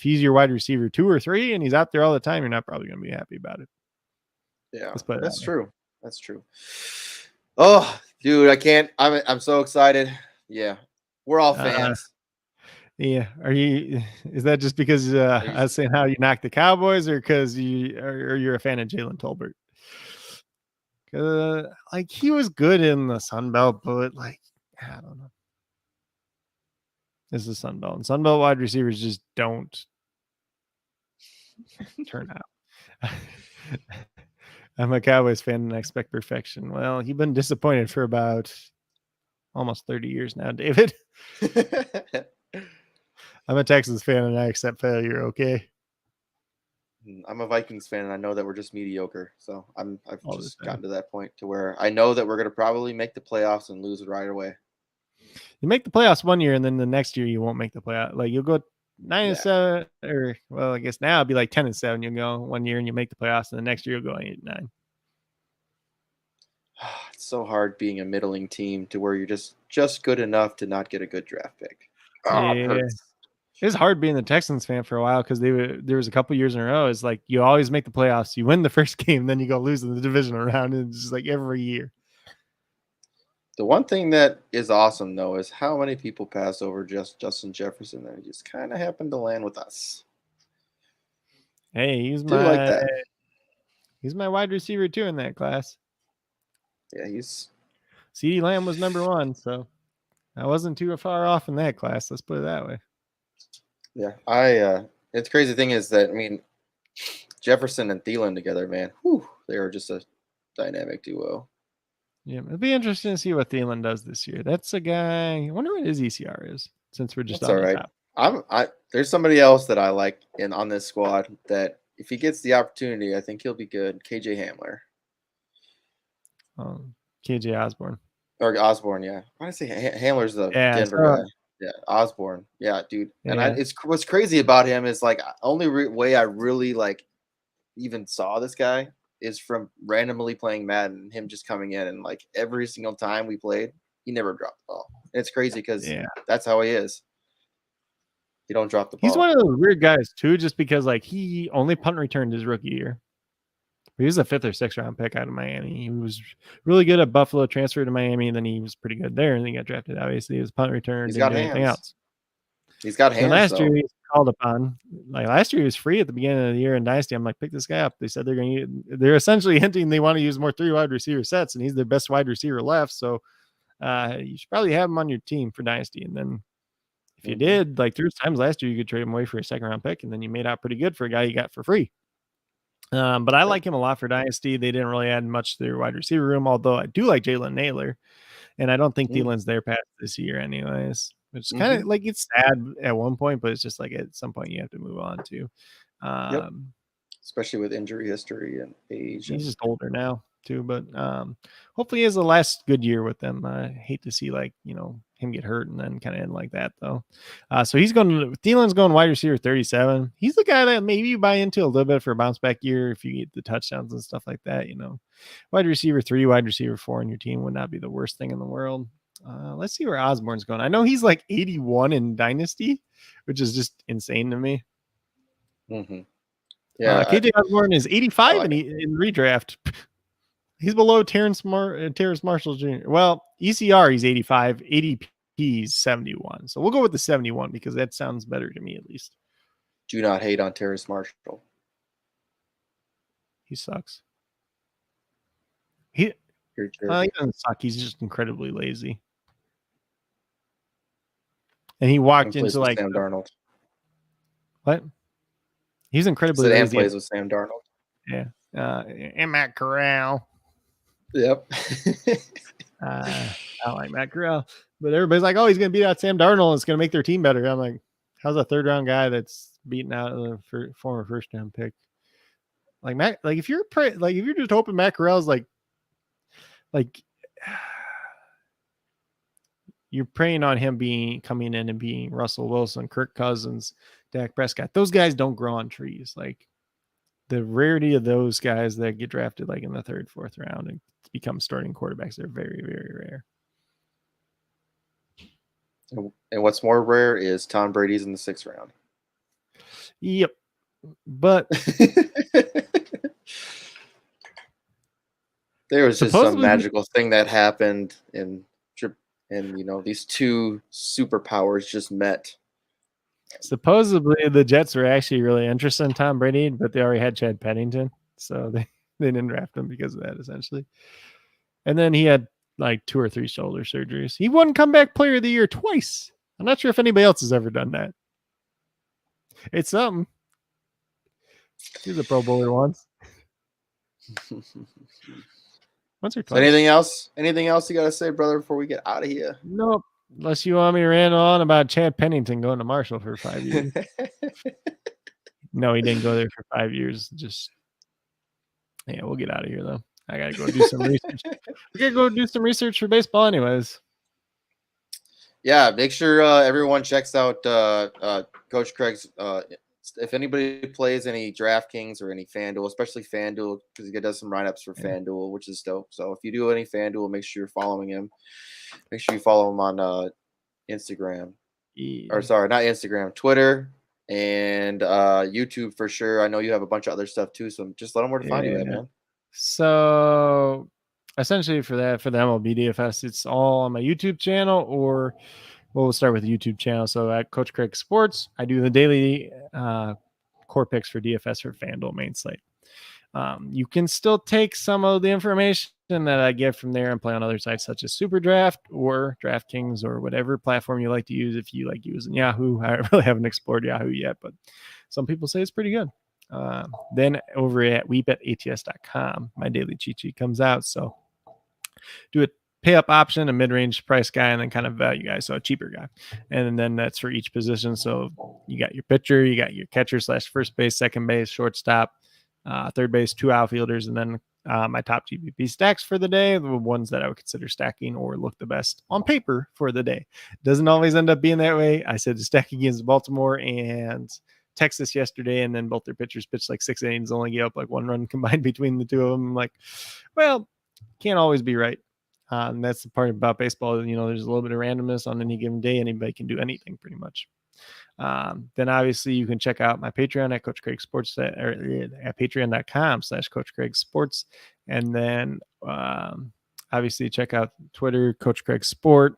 he's your wide receiver 2 or 3 and he's out there all the time, you're not probably going to be happy about it. Yeah, that's true. That's true. Oh, dude, I can't. I'm so excited. Yeah, We're all fans. Yeah. Is that just because I was saying how you knocked the Cowboys, or because you're a fan of Jalen Tolbert? Like, he was good in the Sun Belt, but like, I don't know. This is Sun Belt, and Sun Belt wide receivers just don't turn out. I'm a Cowboys fan and I expect perfection. Well, you've been disappointed for about almost 30 years now, David. I'm a Texans fan and I accept failure. Okay. I'm a Vikings fan and I know that we're just mediocre. So I've All the just time. gotten to that point to where I know that we're going to probably make the playoffs and lose it right away. You make the playoffs one year and then the next year you won't make the playoff. Like, you'll go 9-7, or well, I guess now it'd be like 10-7. You'll go one year and you make the playoffs, and the next year you'll go 8-9. It's so hard being a middling team to where you're just good enough to not get a good draft pick. Oh, it hurts. It was hard being the Texans fan for a while because there was a couple years in a row. It's like you always make the playoffs, you win the first game, then you go lose in the divisional round, and it's just like every year. The one thing that is awesome though is how many people pass over Justin Jefferson and he just kind of happened to land with us. Hey, He's my wide receiver too in that class. Yeah, he's CeeDee Lamb was number 1, so I wasn't too far off in that class. Let's put it that way. Yeah, it's crazy thing is that, I mean, Jefferson and Thielen together, man, they are just a dynamic duo. Yeah, it'll be interesting to see what Thielen does this year. That's a guy. I wonder what his ECR is, since we're just That's on all the right. top. There's somebody else that I like on this squad that if he gets the opportunity, I think he'll be good. KJ Hamler. KJ Osborne. Or Osborne, yeah. Why did I say Hamler's the Denver guy? Yeah, Osborne. Yeah, dude. And it's what's crazy about him is like only way I really like even saw this guy is from randomly playing Madden, him just coming in and like every single time we played, he never dropped the ball. And it's crazy because that's how he is. He don't drop the ball. He's one of those weird guys too, just because like he only punt returned his rookie year. He was a 5th or 6th round pick out of Miami. He was really good at Buffalo, transferred to Miami, and then he was pretty good there, and then he got drafted. Obviously, he was punt return. He's didn't got do anything hands. else. He's got hands. And last year he was called upon. Like last year, he was free at the beginning of the year in Dynasty. I'm like, pick this guy up. They said they're essentially hinting they want to use more 3 wide receiver sets, and he's their best wide receiver left. So you should probably have him on your team for Dynasty. And then if you did, like there was times last year you could trade him away for a 2nd round pick, and then you made out pretty good for a guy you got for free. But I like him a lot for Dynasty. They didn't really add much to their wide receiver room, although I do like Jalen Naylor, and I don't think Thielen's there past this year anyways, which is kind of like it's sad at one point, but it's just like at some point you have to move on to. Especially with injury history and age. He's just older now too, but hopefully he has the last good year with them. I hate to see him get hurt and then kind of end like that though. So Thielen's going wide receiver 37. He's the guy that maybe you buy into a little bit for a bounce back year if you get the touchdowns and stuff like that. Wide receiver 3, wide receiver 4 in your team would not be the worst thing in the world. Let's see where Osborne's going. I know he's like 81 in Dynasty, which is just insane to me. Yeah, KJ Osborne is 85 in redraft. He's below Terrace Marshall Jr. Well, ECR he's 85, ADP he's 71. So we'll go with the 71 because that sounds better to me at least. Do not hate on Terrace Marshall. He sucks. He doesn't suck. He's just incredibly lazy. And he walked into like Sam Darnold. What? He's incredibly lazy. And plays with Sam Darnold. Yeah. And Matt Corral. Yep. I like Matt Corral, but everybody's like, "Oh, he's going to beat out Sam Darnold. And it's going to make their team better." I'm like, "How's a 3rd round guy that's beating out a former 1st round pick?" Like Matt, like if you're just hoping Matt Corral's like you're preying on him coming in and being Russell Wilson, Kirk Cousins, Dak Prescott. Those guys don't grow on trees. Like the rarity of those guys that get drafted like in the 3rd, 4th round and become starting quarterbacks, they're very, very rare. And what's more rare is Tom Brady's in the 6th round. Yep. But there was just some magical thing that happened in and these two superpowers just met. Supposedly the Jets were actually really interested in Tom Brady, but they already had Chad Pennington, so they didn't draft him because of that, essentially. And then he had like 2 or 3 shoulder surgeries. He won comeback player of the year twice. I'm not sure if anybody else has ever done that. It's something. He was a Pro Bowler once. Once or So twice. anything else? Anything else you got to say, brother, before we get out of here? Nope. Unless you want me to rant on about Chad Pennington going to Marshall for 5 years. No, he didn't go there for 5 years. Just, yeah, we'll get out of here, though. I got to go do some research. We got to go do some research for baseball anyways. Yeah, make sure everyone checks out Coach Craig's. If anybody plays any DraftKings or any FanDuel, especially FanDuel, because he does some write-ups for FanDuel, which is dope. So if you do any FanDuel, make sure you're following him. Make sure you follow him on Instagram. Or sorry, not Instagram, Twitter and YouTube for sure. I know you have a bunch of other stuff too, so just let them where to find you at, man. So essentially for the MLB DFS, it's all on my YouTube channel, or we'll start with the YouTube channel. So at Coach Craig Sports, I do the daily core picks for DFS for FanDuel main slate. You can still take some of the information that I get from there and play on other sites such as SuperDraft or DraftKings or whatever platform you like to use. If you like using Yahoo, I really haven't explored Yahoo yet, but some people say it's pretty good. Then over at weepatats.com, my daily cheat sheet comes out. So do a pay up option, a mid-range price guy, and then kind of value guy, so a cheaper guy. And then that's for each position. So you got your pitcher, you got your catcher / first base, second base, shortstop, third base, 2 outfielders, and then my top GPP stacks for the day, the ones that I would consider stacking or look the best on paper for the day. Doesn't always end up being that way. I said to stack against Baltimore and Texas yesterday, and then both their pitchers pitched like 6 innings, only gave up like 1 run combined between the two of them. I'm like, well, can't always be right. And that's the part about baseball. There's a little bit of randomness on any given day. Anybody can do anything pretty much. Then obviously you can check out my Patreon at Coach Craig Sports at patreon.com/Coach Craig Sports. And then obviously check out Twitter, Coach Craig Sport.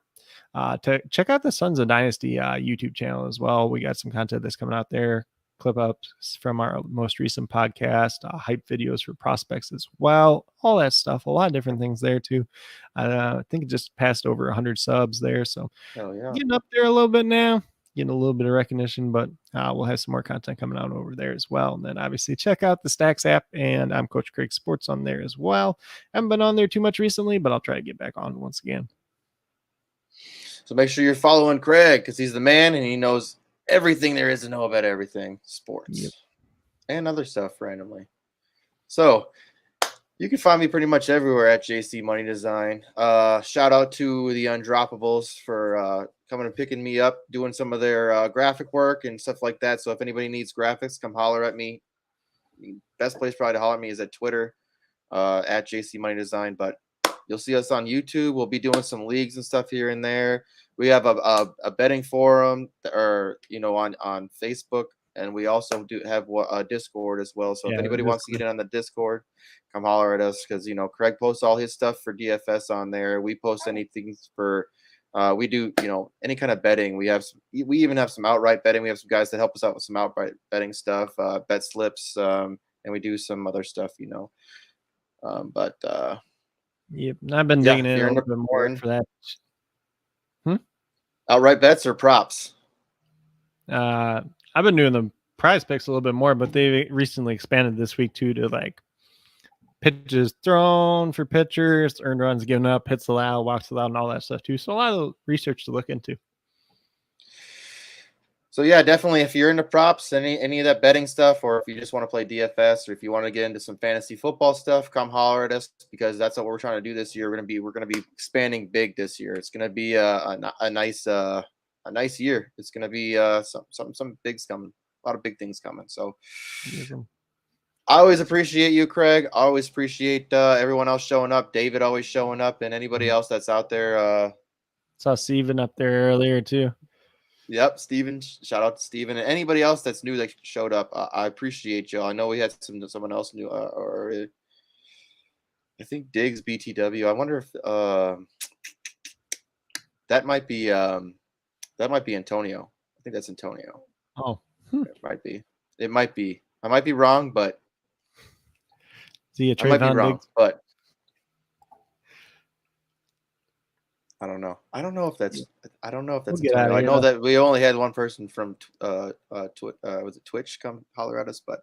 Check out the Sons of Dynasty YouTube channel as well. We got some content that's coming out there. Clip ups from our most recent podcast, hype videos for prospects as well, all that stuff, a lot of different things there too. I think it just passed over 100 subs there, so getting up there a little bit now, getting a little bit of recognition, but we'll have some more content coming out over there as well. And then obviously check out the Stacks app, and I'm Coach Craig Sports on there as well. I haven't been on there too much recently, but I'll try to get back on once again. So make sure you're following Craig, because he's the man and he knows everything there is to know about everything sports and other stuff randomly. So you can find me pretty much everywhere at JC Money Design. Shout out to the Undroppables for coming and picking me up, doing some of their graphic work and stuff like that. So if anybody needs graphics, come holler at me. The best place probably to holler at me is at Twitter at JC Money Design. But you'll see us on YouTube. We'll be doing some leagues and stuff here and there. We have a betting forum or on Facebook, and we also do have a Discord as well. So if anybody wants to get in on the Discord, come holler at us, because Craig posts all his stuff for DFS on there. We post anything for we do any kind of betting. We even have some outright betting. We have some guys that help us out with some outright betting stuff, bet slips, and we do some other stuff. But Yep, I've been digging in a little bit more for that. Outright bets or props? I've been doing the prize picks a little bit more, but they recently expanded this week too to like pitches thrown for pitchers, earned runs given up, hits allowed, walks allowed, and all that stuff too. So a lot of research to look into. So yeah, definitely if you're into props, any of that betting stuff, or if you just want to play DFS, or if you want to get into some fantasy football stuff, come holler at us, because that's what we're trying to do this year. We're gonna be expanding big this year. It's gonna be a nice year. It's gonna be some bigs coming, a lot of big things coming. So I always appreciate you, Craig. I always appreciate everyone else showing up. David always showing up, and anybody else that's out there. Saw Steven up there earlier too. Yep, Steven. Shout out to Steven, and anybody else that's new that showed up. I appreciate y'all. I know we had someone else new, or I think Diggs BTW. I wonder if That might be Antonio. I think that's Antonio. Oh, It might be. It might be. I might be wrong, but see a I might be Trayvon wrong. Diggs. But I don't know. I don't know if that's We'll get Antonio. outta I here, know though. that we only had one person from was it Twitch come holler at us, but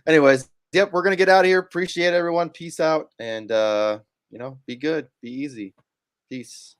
anyways, yep, we're gonna get out of here. Appreciate everyone. Peace out, and be good. Be easy. Peace.